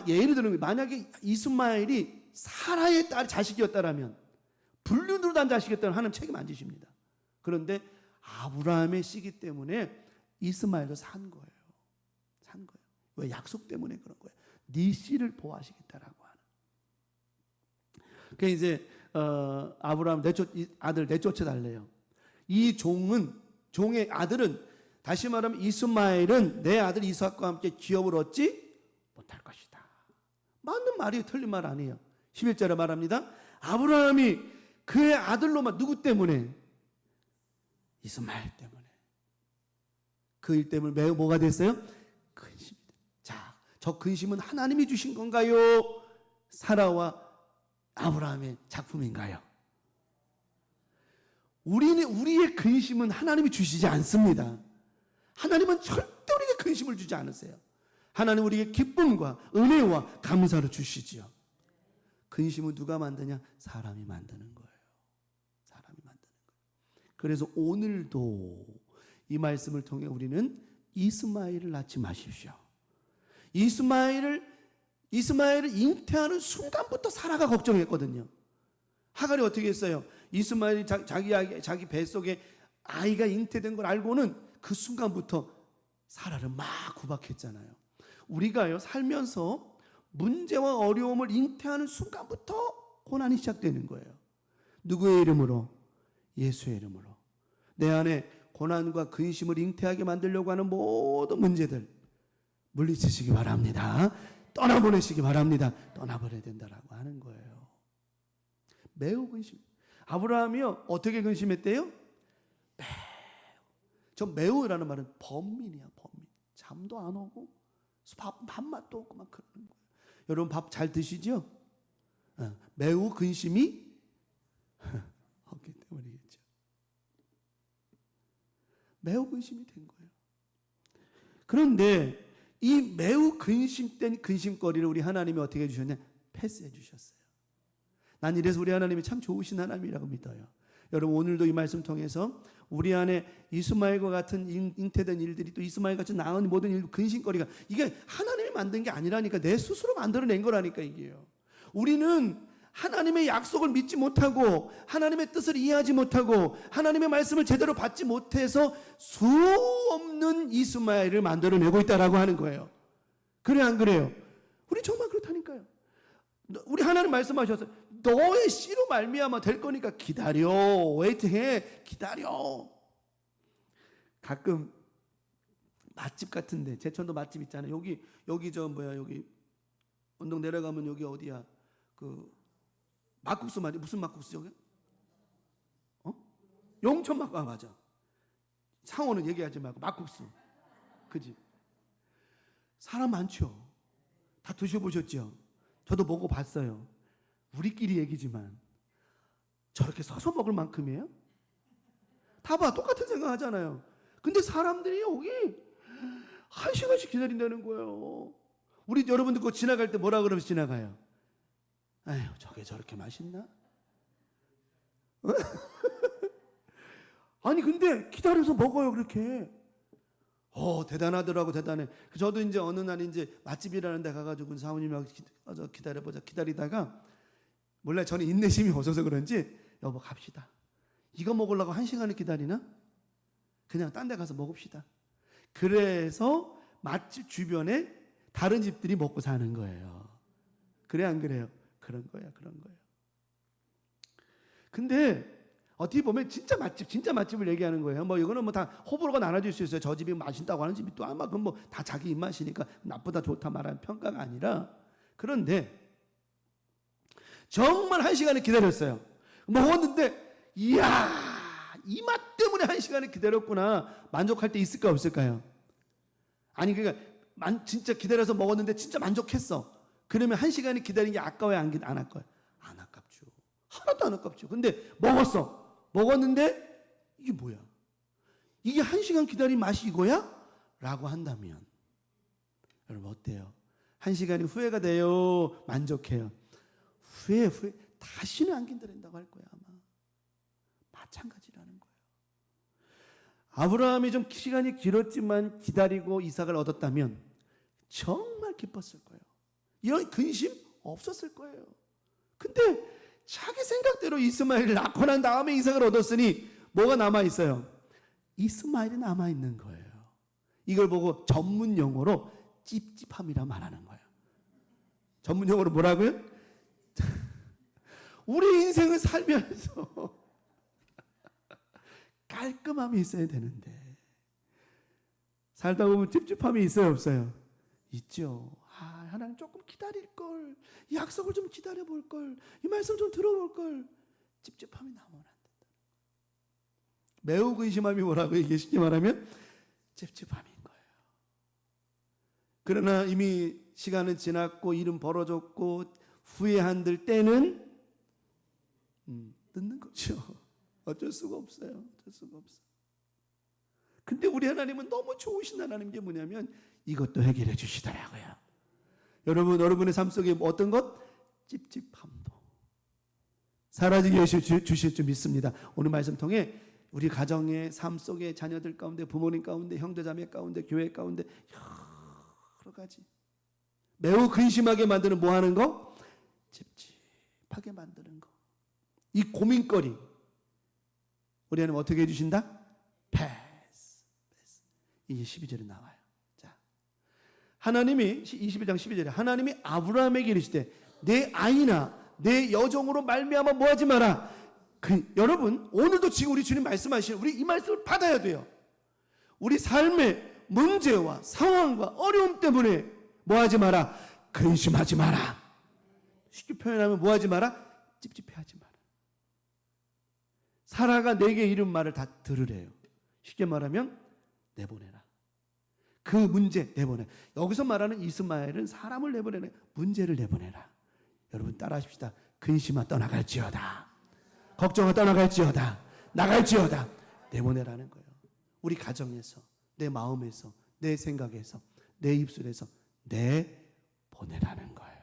예를 들면 만약에 이스마엘이 사라의 딸 자식이었다라면, 불륜으로 난 자식이었다면 하나님 책임 안 지십니다. 그런데 아브라함의 씨이기 때문에 이스마엘도 산 거예요. 왜? 약속 때문에 그런 거예요. 네 씨를 보호하시겠다라고 하는. 그러니까 이제 아브라함 아들 내쫓아 달래요. 이 종의 아들은, 다시 말하면 이스마엘은 내 아들 이삭과 함께 기업을 얻지 못할 것이다. 맞는 말이에요. 틀린 말 아니에요. 11절에 말합니다. 아브라함이 그의 아들로만, 누구 때문에? 이스마엘 때문에. 그 일 때문에 매우 뭐가 됐어요? 근심이. 자, 저 근심은 하나님이 주신 건가요? 사라와 아브라함의 작품인가요? 우리의 근심은 하나님이 주시지 않습니다. 하나님은 절대 우리에게 근심을 주지 않으세요. 하나님 우리에게 기쁨과 은혜와 감사를 주시지요. 근심은 누가 만드냐? 사람이 만드는 거예요. 그래서 오늘도 이 말씀을 통해 우리는 이스마엘을 낳지 마십시오. 이스마엘을 잉태하는 순간부터 사라가 걱정했거든요. 하갈이 어떻게 했어요? 이스마엘이 자기 뱃속에 아이가 잉태된 걸 알고는 그 순간부터 사라를 막 구박했잖아요. 우리가요, 살면서 문제와 어려움을 잉태하는 순간부터 고난이 시작되는 거예요. 누구의 이름으로? 예수의 이름으로. 내 안에 고난과 근심을 잉태하게 만들려고 하는 모든 문제들 물리치시기 바랍니다. 떠나보내시기 바랍니다. 떠나버려야 된다라고 하는 거예요. 매우 근심. 아브라함이요, 어떻게 근심했대요? 매우라는 말은 번민이야, 번민. 잠도 안 오고 밥맛도 없고 막 그러는 거예요. 여러분 밥 잘 드시죠? 매우 근심이 없기 때문이겠죠. 매우 근심이 된 거예요. 그런데 이 매우 근심된 근심거리를 우리 하나님이 어떻게 해주셨냐? 패스해 주셨어요. 난 이래서 우리 하나님이 참 좋으신 하나님이라고 믿어요. 여러분 오늘도 이 말씀 통해서 우리 안에 이스마엘과 같은 잉태된 일들이 또 이스마엘 같이 낳은 모든 일 근심거리가 이게 하나님이 만든 게 아니라니까 내 스스로 만들어낸 거라니까 이게요. 우리는 하나님의 약속을 믿지 못하고 하나님의 뜻을 이해하지 못하고 하나님의 말씀을 제대로 받지 못해서 수 없는 이스마엘을 만들어내고 있다라고 하는 거예요. 그래 안 그래요? 우리 정말 그렇다니까요. 우리 하나님 말씀하셨어요. 너의 씨로 말미암아 될 거니까 기다려. 웨이트해. 기다려. 가끔 맛집 같은데 제천도 맛집 있잖아요. 여기 저 뭐야 여기 언덕 내려가면 여기 어디야? 그 막국수 말이야. 무슨 막국수 저게? 용천 막국수. 맞아. 상호는 얘기하지 말고 막국수. 그지? 사람 많죠. 다 드셔보셨죠? 저도 먹어봤어요. 우리끼리 얘기지만 저렇게 서서 먹을 만큼이에요? 다 봐. 똑같은 생각 하잖아요. 근데 사람들이 여기 1시간씩 기다린다는 거예요. 우리 여러분들 그거 지나갈 때 뭐라 그러면서 지나가요? 아휴, 저게 저렇게 맛있나? 아니 근데 기다려서 먹어요 그렇게. 대단하더라고. 대단해. 저도 이제 어느 날 이제 맛집이라는 데 가가지고 사모님하고 기다려보자 기다리다가 몰라요. 저는 인내심이 없어서 그런지 여보 갑시다. 이거 먹으려고 1시간을 기다리나? 그냥 딴 데 가서 먹읍시다. 그래서 맛집 주변에 다른 집들이 먹고 사는 거예요. 그래 안 그래요? 그런 거예요. 근데 어떻게 보면 진짜 맛집을 얘기하는 거예요. 뭐 이거는 뭐 다 호불호가 나눠질 수 있어요. 저 집이 맛있다고 하는 집이 또 아마 그건 뭐 다 자기 입맛이니까 나쁘다 좋다 말하는 평가가 아니라, 그런데 정말 1시간을 기다렸어요. 먹었는데 이야 이 맛 때문에 1시간을 기다렸구나. 만족할 때 있을까 없을까요? 아니 그러니까 진짜 기다려서 먹었는데 진짜 만족했어. 그러면 1시간을 기다린 게 아까워요 안 아까워요? 안 아깝죠. 하나도 안 아깝죠. 근데 먹었는데 이게 뭐야? 이게 1시간 기다린 맛이 이거야? 라고 한다면 여러분 어때요? 1시간이 후회가 돼요? 만족해요? 후회 다시는 안 기다린다고 할 거야 아마. 마찬가지라는 거예요. 아브라함이 좀 시간이 길었지만 기다리고 이삭을 얻었다면 정말 기뻤을 거예요. 이런 근심 없었을 거예요. 근데 자기 생각대로 이스마엘을 낳고 난 다음에 이삭을 얻었으니 뭐가 남아있어요? 이스마엘이 남아있는 거예요. 이걸 보고 전문 용어로 찝찝함이라 말하는 거예요. 전문 용어로 뭐라고요? 우리 인생을 살면서 깔끔함이 있어야 되는데 살다 보면 찝찝함이 있어요 없어요? 있죠. 하나님 조금 기다릴 걸, 이 약속을 좀 기다려 볼 걸, 이 말씀 좀 들어볼 걸. 찝찝함이 나오면 안 된다. 매우 근심함이 뭐라고 이게 쉽게 말하면 찝찝함인 거예요. 그러나 이미 시간은 지났고 일은 벌어졌고 후회한들 때는 늦는 거죠. 어쩔 수가 없어요. 근데 우리 하나님은 너무 좋으신 하나님인 게 뭐냐면 이것도 해결해 주시더라고요. 여러분의 삶 속에 어떤 것? 찝찝함도 사라지게 주실 줄 믿습니다. 오늘 말씀 통해 우리 가정의 삶 속에 자녀들 가운데, 부모님 가운데, 형제자매 가운데, 교회 가운데 여러 가지 매우 근심하게 만드는 뭐 하는 거? 찝찝하게 만드는 거. 이 고민거리 우리 하나님 어떻게 해주신다? 패스. 이게 12절에 나와요. 자, 하나님이 21장 12절에 하나님이 아브라함에게 이르시되 내 아이나 내 여종으로 말미암아 뭐하지 마라. 여러분 오늘도 지금 우리 주님 말씀하시는 우리 이 말씀을 받아야 돼요. 우리 삶의 문제와 상황과 어려움 때문에 뭐하지 마라. 근심하지 마라. 쉽게 표현하면 뭐하지 마라. 찝찝해하지 마라. 사라가 내게 이른 말을 다 들으래요. 쉽게 말하면 내보내라. 그 문제 내보내. 여기서 말하는 이스마엘은 사람을 내보내는 문제를 내보내라. 여러분 따라하십시다. 근심아 떠나갈지어다. 걱정아 떠나갈지어다. 나갈지어다. 내보내라는 거예요. 우리 가정에서, 내 마음에서, 내 생각에서, 내 입술에서 내보내라는 거예요.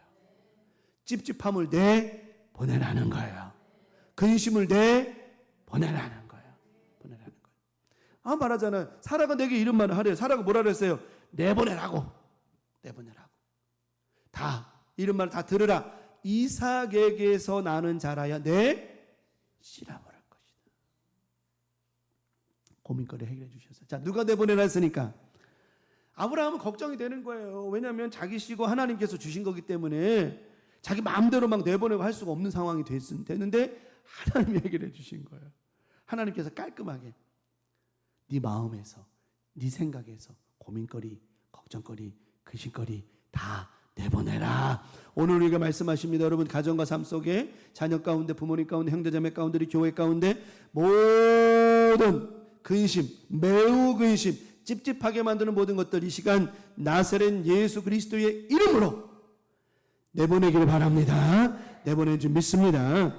찝찝함을 내보내라는 거예요. 근심을 내보내라는 거예요. 보내라는 거예요. 말하잖아요. 사라가 내게 이런 말을 하래요. 사라가 뭐라 그랬어요? 내보내라고. 내보내라고. 다 이런 말을 다 들으라. 이삭에게서 나는 자라야 내 씨라고 할 것이다. 고민거리 해결해 주셨어요. 자, 누가 내보내라 했으니까 아브라함은 걱정이 되는 거예요. 왜냐하면 자기 씨고 하나님께서 주신 거기 때문에 자기 마음대로 막 내보내고 할 수가 없는 상황이 됐는데 하나님이 해결해 주신 거예요. 하나님께서 깔끔하게 네 마음에서, 네 생각에서 고민거리, 걱정거리, 근심거리 다 내보내라. 오늘 우리가 말씀하십니다. 여러분, 가정과 삶 속에 자녀 가운데, 부모님 가운데, 형제자매 가운데, 우리 교회 가운데 모든 근심, 매우 근심, 찝찝하게 만드는 모든 것들 이 시간 나사렛 예수 그리스도의 이름으로 내보내기를 바랍니다. 내보낸 줄 믿습니다.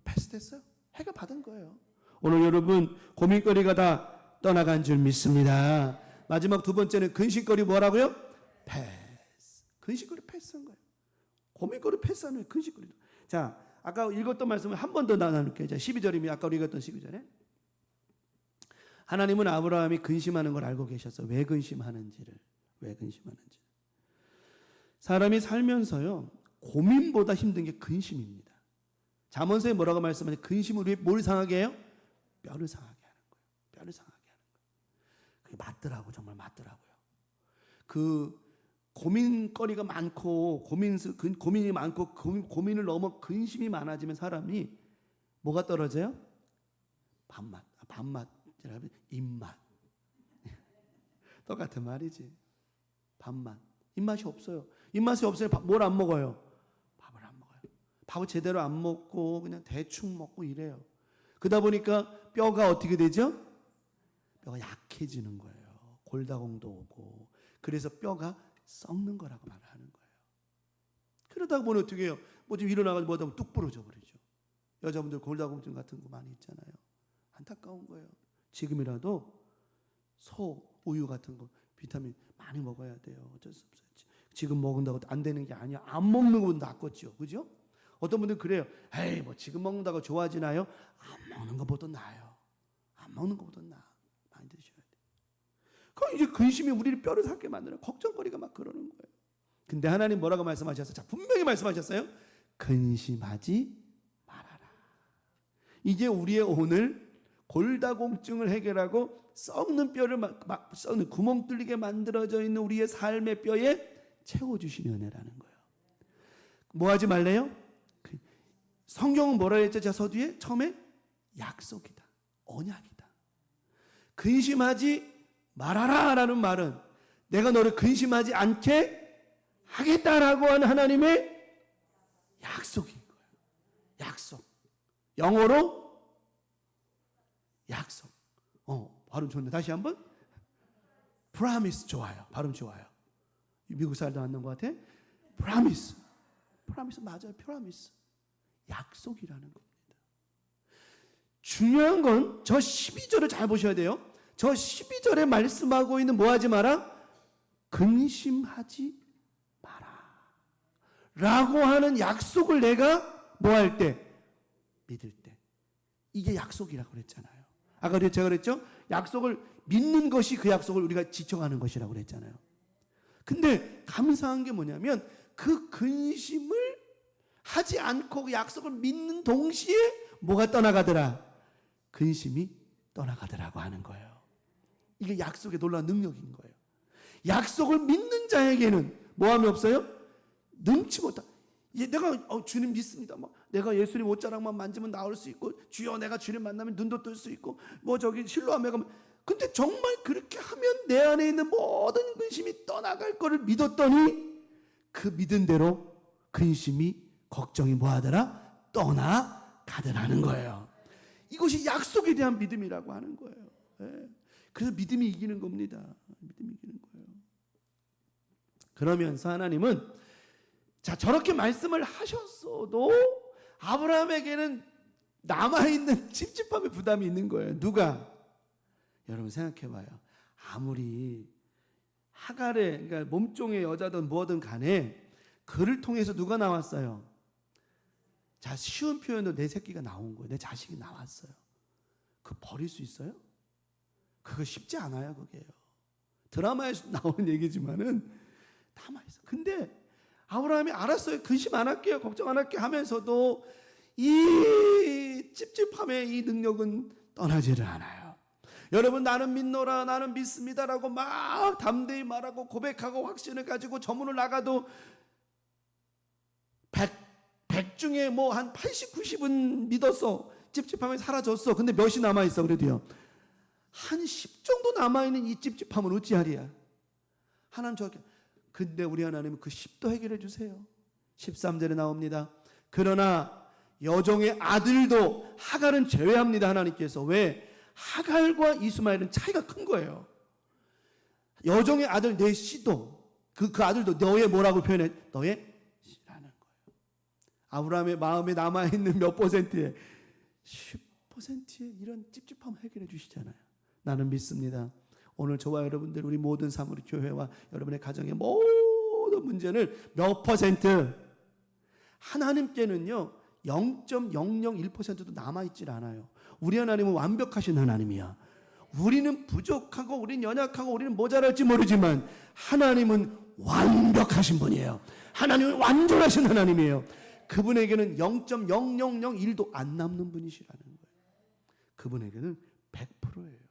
패스됐어요. 해가 받은 거예요. 오늘 여러분 고민거리가 다 떠나간 줄 믿습니다. 마지막 두 번째는 근심거리 뭐라고요? 패스. 근심거리 패스한 거예요. 고민거리 패스하는 거예요. 근심거리. 자, 아까 읽었던 말씀을 한 번 더 나눌게요. 자, 12절이면 아까 우리 읽었던 12절에 하나님은 아브라함이 근심하는 걸 알고 계셨어요. 왜 근심하는지를. 사람이 살면서요, 고민보다 힘든 게 근심입니다. 잠언서에 뭐라고 말씀하냐? 근심을 왜 뭘 상하게 해요? 뼈를 상하게 하는 거예요. 뼈를 상하게 하는 거예요. 그게 맞더라고, 정말 맞더라고요. 그 고민거리가 많고 고민이 많고 고민을 넘어 근심이 많아지면 사람이 뭐가 떨어져요? 밥맛, 입맛. 똑같은 말이지. 밥맛. 입맛이 없어요. 입맛이 없어요. 뭘 안 먹어요? 밥을 안 먹어요. 밥을 제대로 안 먹고 그냥 대충 먹고 이래요. 그러다 보니까 뼈가 어떻게 되죠? 뼈가 약해지는 거예요. 골다공도 오고. 그래서 뼈가 썩는 거라고 말을 하는 거예요. 그러다 보면 어떻게 해요? 뭐 좀 일어나가지고 뭐다 보면 뚝 부러져 버리죠. 여자분들 골다공증 같은 거 많이 있잖아요. 안타까운 거예요. 지금이라도 소, 우유 같은 거 비타민 많이 먹어야 돼요. 어쩔 수 없어요. 지금 먹는다고 안 되는 게 아니야. 안 먹는 것보다 낫겠죠. 그죠? 어떤 분들은 그래요. 에이, 뭐 지금 먹는다고 좋아지나요? 안 먹는 것보다 나아요. 안 먹는 것보다 나아. 많이 드셔야 돼요. 그럼 이제 근심이 우리를 뼈를 삭게 만드는 걱정거리가 막 그러는 거예요. 근데 하나님 뭐라고 말씀하셨어요? 자, 분명히 말씀하셨어요. 근심하지 말아라. 이게 우리의 오늘 골다공증을 해결하고 썩는 뼈를 썩는 구멍 뚫리게 만들어져 있는 우리의 삶의 뼈에 채워주시는 은혜라는 거예요. 뭐 하지 말래요? 성경은 뭐라 했죠? 자, 서두에 처음에 약속이다, 언약이다. 근심하지 말아라 라는 말은 내가 너를 근심하지 않게 하겠다라고 하는 하나님의 약속인 거예요. 약속. 영어로 약속. 발음 좋네. 다시 한번. promise 좋아요. 발음 좋아요. 미국 살도 안 난 것 같아. promise 맞아요. promise. 약속이라는 겁니다. 중요한 건 저 12절을 잘 보셔야 돼요. 저 12절에 말씀하고 있는 뭐 하지 마라? 근심하지 마라 라고 하는 약속을 내가 뭐 할 때? 믿을 때. 이게 약속이라고 그랬잖아요. 아까 제가 그랬죠? 약속을 믿는 것이 그 약속을 우리가 지켜가는 것이라고 그랬잖아요. 근데 감사한 게 뭐냐면 그 근심을 하지 않고 그 약속을 믿는 동시에 뭐가 떠나가더라? 근심이 떠나가더라고 하는 거예요. 이게 약속의 놀라운 능력인 거예요. 약속을 믿는 자에게는 뭐함이 없어요? 능치 못한. 내가 주님 믿습니다. 내가 예수님 옷자락만 만지면 나올 수 있고, 주여 내가 주님 만나면 눈도 뜰 수 있고, 저기 실로암에 가면. 근데 정말 그렇게 하면 내 안에 있는 모든 근심이 떠나갈 거를 믿었더니 그 믿은 대로 근심이, 걱정이 뭐하더라? 떠나가더라는 거예요. 이것이 약속에 대한 믿음이라고 하는 거예요. 예. 그래서 믿음이 이기는 겁니다. 믿음이 이기는 거예요. 그러면서 하나님은 저렇게 말씀을 하셨어도 아브라함에게는 남아있는 찝찝함의 부담이 있는 거예요. 누가? 여러분 생각해봐요. 아무리 하갈의 그러니까 몸종의 여자든 뭐든 간에 그를 통해서 누가 나왔어요? 자, 쉬운 표현으로 내 새끼가 나온 거예요. 내 자식이 나왔어요. 그 버릴 수 있어요? 그거 쉽지 않아요. 그게요. 드라마에서 나오는 얘기지만은 남아있어. 근데 아브라함이 알았어요. 근심 안 할게요. 걱정 안 할게요 하면서도 이 찝찝함의 이 능력은 떠나지를 않아요. 여러분, 나는 믿노라, 나는 믿습니다라고 막 담대히 말하고 고백하고 확신을 가지고 저문을 나가도 100 중에 뭐 한 80, 90은 믿었어. 찝찝함이 사라졌어. 근데 몇이 남아있어 그래도요. 한 10 정도 남아있는 이 찝찝함은 어찌하리야. 하나님 저렇게. 근데 우리 하나님은 그 10도 해결해 주세요. 13절에 나옵니다. 그러나 여종의 아들도 하갈은 제외합니다. 하나님께서. 왜? 하갈과 이스마엘은 차이가 큰 거예요. 여종의 아들 내 씨도 그 아들도 너의 뭐라고 표현해? 너의 씨라는 거예요. 아브라함의 마음에 남아있는 몇 %에 10%의 이런 찝찝함 해결해 주시잖아요. 나는 믿습니다. 오늘 저와 여러분들 우리 모든 사무리 교회와 여러분의 가정의 모든 문제를 몇 %? 하나님께는요 0.001%도 남아있질 않아요. 우리 하나님은 완벽하신 하나님이야. 우리는 부족하고 우리는 연약하고 우리는 모자랄지 모르지만 하나님은 완벽하신 분이에요. 하나님은 완전하신 하나님이에요. 그분에게는 0.0001도 안 남는 분이시라는 거예요. 그분에게는 100%예요.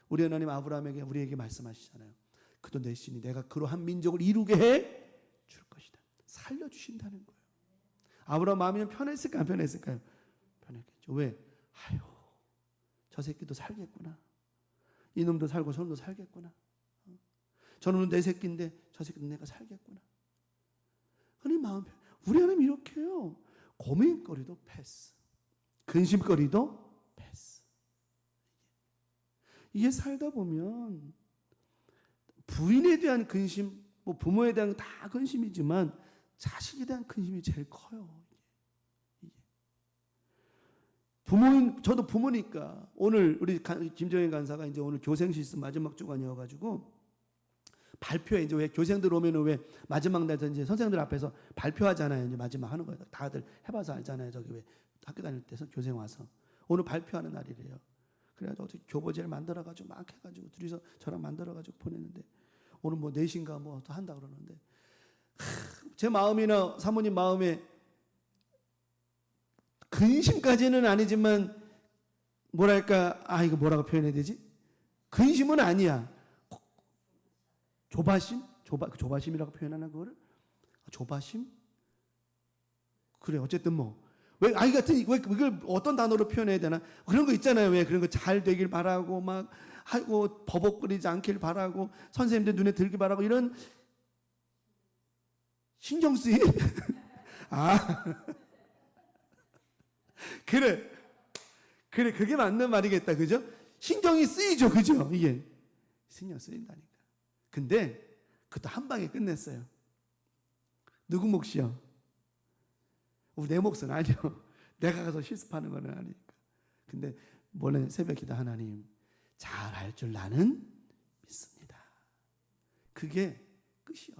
우리 하나님 아브라함에게 우리에게 말씀하시잖아요. 그도 내 신이 내가 그로 한 민족을 이루게 해 줄 것이다. 살려주신다는 거예요. 아브라함 마음이 편했을까요? 안 편했을까요? 편했겠죠. 왜? 아유, 저 새끼도 살겠구나. 이놈도 살고 저놈도 살겠구나. 저놈은 내 새끼인데 저 새끼도 내가 살겠구나. 하나님 마음 편. 우리 하나님 이렇게 해요. 고민거리도 패스. 근심거리도 패스. 이게 살다 보면 부인에 대한 근심, 뭐 부모에 대한 다 근심이지만 자식에 대한 근심이 제일 커요. 부모인 저도 부모니까 오늘 우리 김정현 간사가 이제 오늘 교생 실습 마지막 주간이어가지고 발표에 이제 왜 교생들 오면은 왜 마지막 날 이제 선생님들 앞에서 발표하잖아요. 이제 마지막 하는 거예요. 다들 해봐서 알잖아요. 저기 왜 학교 다닐 때서 교생 와서 오늘 발표하는 날이래요. 그래가지고 어떻게 교보제를 만들어가지고 막 해가지고 둘이서 저랑 만들어가지고 보냈는데 오늘 뭐 4시인가 뭐 또 한다 그러는데 제 마음이나 사모님 마음에 근심까지는 아니지만 뭐랄까 이거 뭐라고 표현해야 되지? 근심은 아니야. 조바심? 조바심이라고 표현하는 거를? 조바심? 그래 어쨌든 뭐 왜 아이 같은 왜 이걸 어떤 단어로 표현해야 되나? 그런 거 있잖아요. 왜 그런 거 잘 되길 바라고 막 하고 버벅거리지 않길 바라고 선생님들 눈에 들길 바라고 이런 신경 쓰임? 그래 그게 맞는 말이겠다. 그죠? 신경이 쓰이죠. 그죠? 이게 신경 쓰인다니까. 근데 그것도 한 방에 끝냈어요. 누구 몫이요? 내 몫은 아니요. 내가 가서 실습하는 건 아니니까. 근데 뭐래 새벽 기도 하나님 잘할 줄 나는 믿습니다. 그게 끝이요.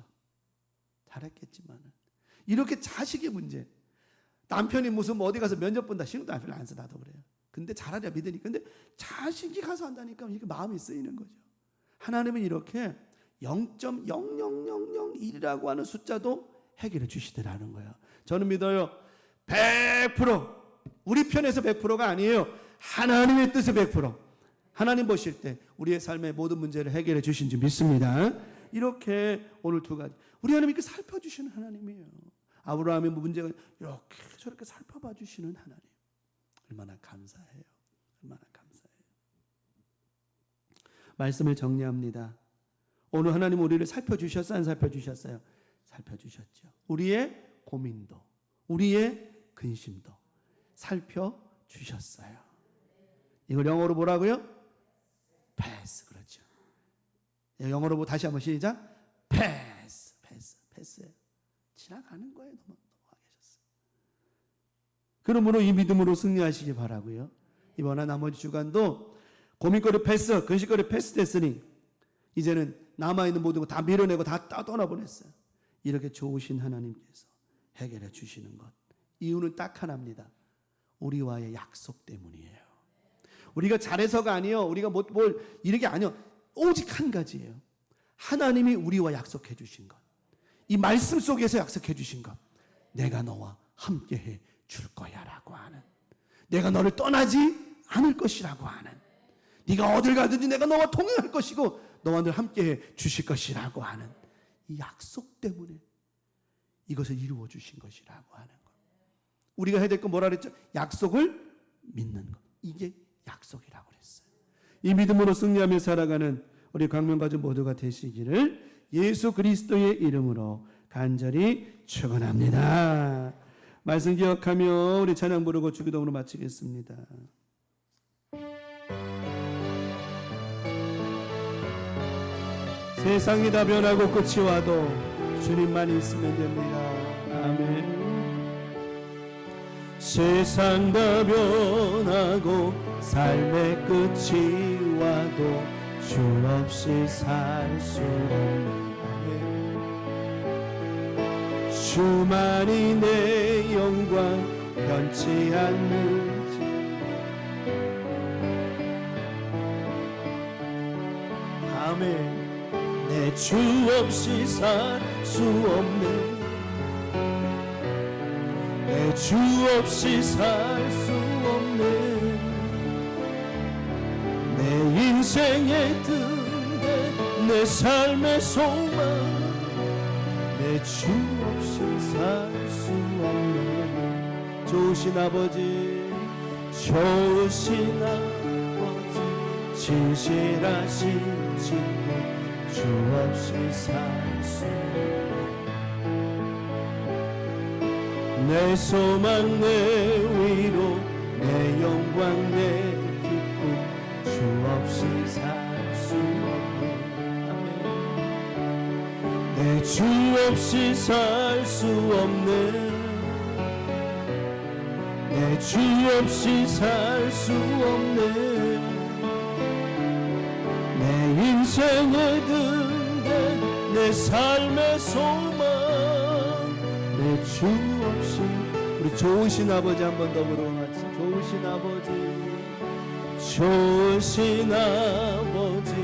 잘했겠지만은 이렇게 자식의 문제. 남편이 무슨 어디 가서 면접 본다 신경도 남편 안 써. 나도 그래요. 근데 잘하랴 믿으니까. 근데 자식이 가서 한다니까 이게 마음이 쓰이는 거죠. 하나님은 이렇게 0.0001이라고 하는 숫자도 해결해 주시더라는 거예요. 저는 믿어요. 100% 우리 편에서 100%가 아니에요. 하나님의 뜻의 100%. 하나님 보실 때 우리의 삶의 모든 문제를 해결해 주신 줄 믿습니다. 이렇게 오늘 두 가지. 우리 하나님 이렇게 살펴주시는 하나님이에요. 아브라함의 문제가 이렇게 저렇게 살펴봐 주시는 하나님. 얼마나 감사해요. 얼마나 감사해요. 말씀을 정리합니다. 오늘 하나님 우리를 살펴주셨어요? 안 살펴주셨어요? 살펴주셨죠. 우리의 고민도 우리의 근심도 살펴주셨어요. 이걸 영어로 뭐라고요? 패스. 그렇죠. 영어로 뭐 다시 한번 시작. 패스예요. 지나가는 거예요. 넘어가 계셨어요. 그러므로 이 믿음으로 승리하시기 바라고요. 이번에 나머지 주간도 고민거리 패스, 근심거리 패스 됐으니 이제는 남아있는 모든 거 다 밀어내고 다 떠나보냈어요. 이렇게 좋으신 하나님께서 해결해 주시는 것, 이유는 딱 하나입니다. 우리와의 약속 때문이에요. 우리가 잘해서가 아니요, 우리가 뭘 이렇게 아니요, 오직 한 가지예요. 하나님이 우리와 약속해 주신 것, 이 말씀 속에서 약속해 주신 것, 내가 너와 함께해 줄 거야 라고 하는, 내가 너를 떠나지 않을 것이라고 하는, 네가 어딜 가든지 내가 너와 동행할 것이고 너와 늘 함께해 주실 것이라고 하는 이 약속 때문에 이것을 이루어 주신 것이라고 하는 것. 우리가 해야 될 건 뭐라 그랬죠? 약속을 믿는 것. 이게 약속이라고 그랬어요. 이 믿음으로 승리하며 살아가는 우리 광명가족 모두가 되시기를 예수 그리스도의 이름으로 간절히 축원합니다. 말씀 기억하며 우리 찬양 부르고 주기도문으로 마치겠습니다. 세상이 다 변하고 끝이 와도 주님만 있으면 됩니다. 아멘. 세상 다 변하고 삶의 끝이 와도 주 없이 살 수 없는 주만이 내 영광 변치 않는지 아멘. 내 주 없이 살 수 없네. 내 주 없이 살 수 없네. 내 인생의 등대 내 삶의 소망 내 주 없이 살 수 없네. 좋으신 아버지, 좋으신 아버지, 진실하신 친구 주 없이 살 수 내 소망 내 위로 내 영광 내 기쁨 주 없이 살 수 없네. 내 주 없이 살 수 없네. 내 주 없이 살 수 없네. 내 인생의 등대 내 삶의 소망 내 주 없이. 우리 좋으신 아버지 한 번 더 부르고 같이. 좋으신 아버지, 좋으신 아버지,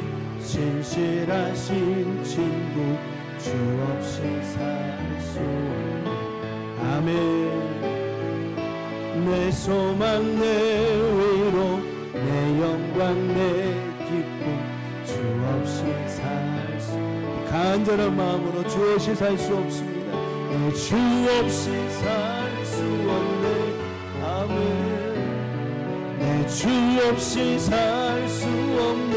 진실하신 친구 주 없이 살 수 없네. 아멘. 내 소망 내 위로 내 영광 내 기쁨 주 없이 살 수. 간절한 마음으로 주 없이 살 수 없습니다. 내 주 없이 살 수 없네. 아멘. 내 주 없이 살 수 없네.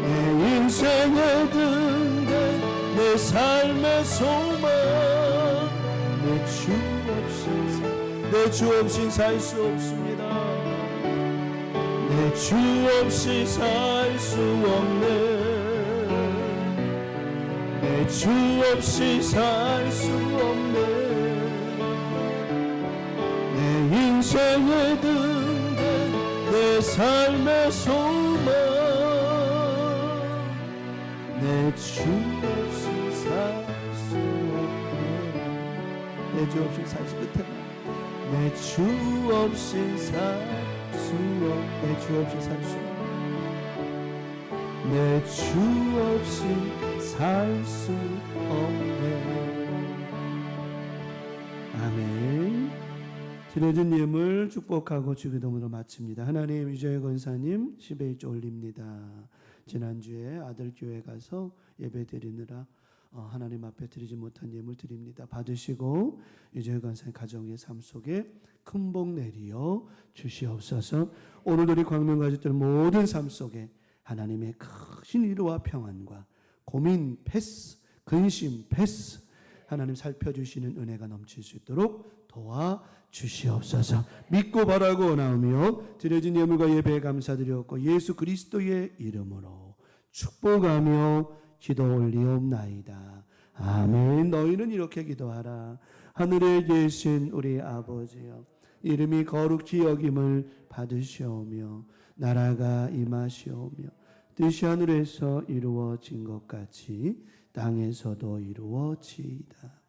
아멘. 내 인생의 등대 내 삶의 소망 내 주 없이 내 주 없이 살 수 없습니다. 내 주 없이 살 수 없네. 내 주 없이 살 수 없네. 내 인생의 등대 내 삶의 소망 내 주 없이 살 수 없네. 내 주 없이 살 수 끝에 내 주 없이 살 수 없네. 내 주 없이 살 수 없네. 내 주 없이 살 수 없네. 아멘. 드려진 예물 축복하고 주기도문으로 마칩니다. 하나님, 유저의 권사님 11조 올립니다. 지난주에 아들교회 가서 예배 드리느라 하나님 앞에 드리지 못한 예물 드립니다. 받으시고 유저의 권사님 가정의 삶 속에 큰 복 내리어 주시옵소서. 오늘 우리 광명가족들 모든 삶 속에 하나님의 크신 위로와 평안과 고민 패스, 근심 패스, 하나님 살펴주시는 은혜가 넘칠 수 있도록 도와주시옵소서. 믿고 바라고 나오며 드려진 예물과 예배에 감사드렸고 예수 그리스도의 이름으로 축복하며 기도 올리옵나이다. 아멘. 너희는 이렇게 기도하라. 하늘에 계신 우리 아버지여, 이름이 거룩히 여김을 받으시오며 나라가 임하시오며 뜻이 하늘에서 이루어진 것 같이 땅에서도 이루어지이다.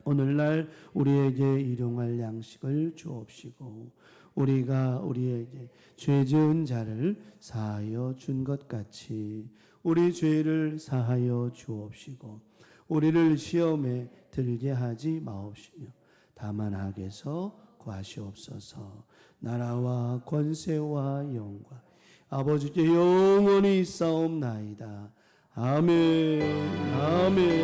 오늘날 우리에게 일용할 양식을 주옵시고 우리가 우리에게 죄 지은 자를 사하여 준 것 같이 우리 죄를 사하여 주옵시고 우리를 시험에 들게 하지 마옵시며 다만 악에서 구하시옵소서. 나라와 권세와 영광 아버지께 영원히 있사옵나이다. 아멘. 아멘.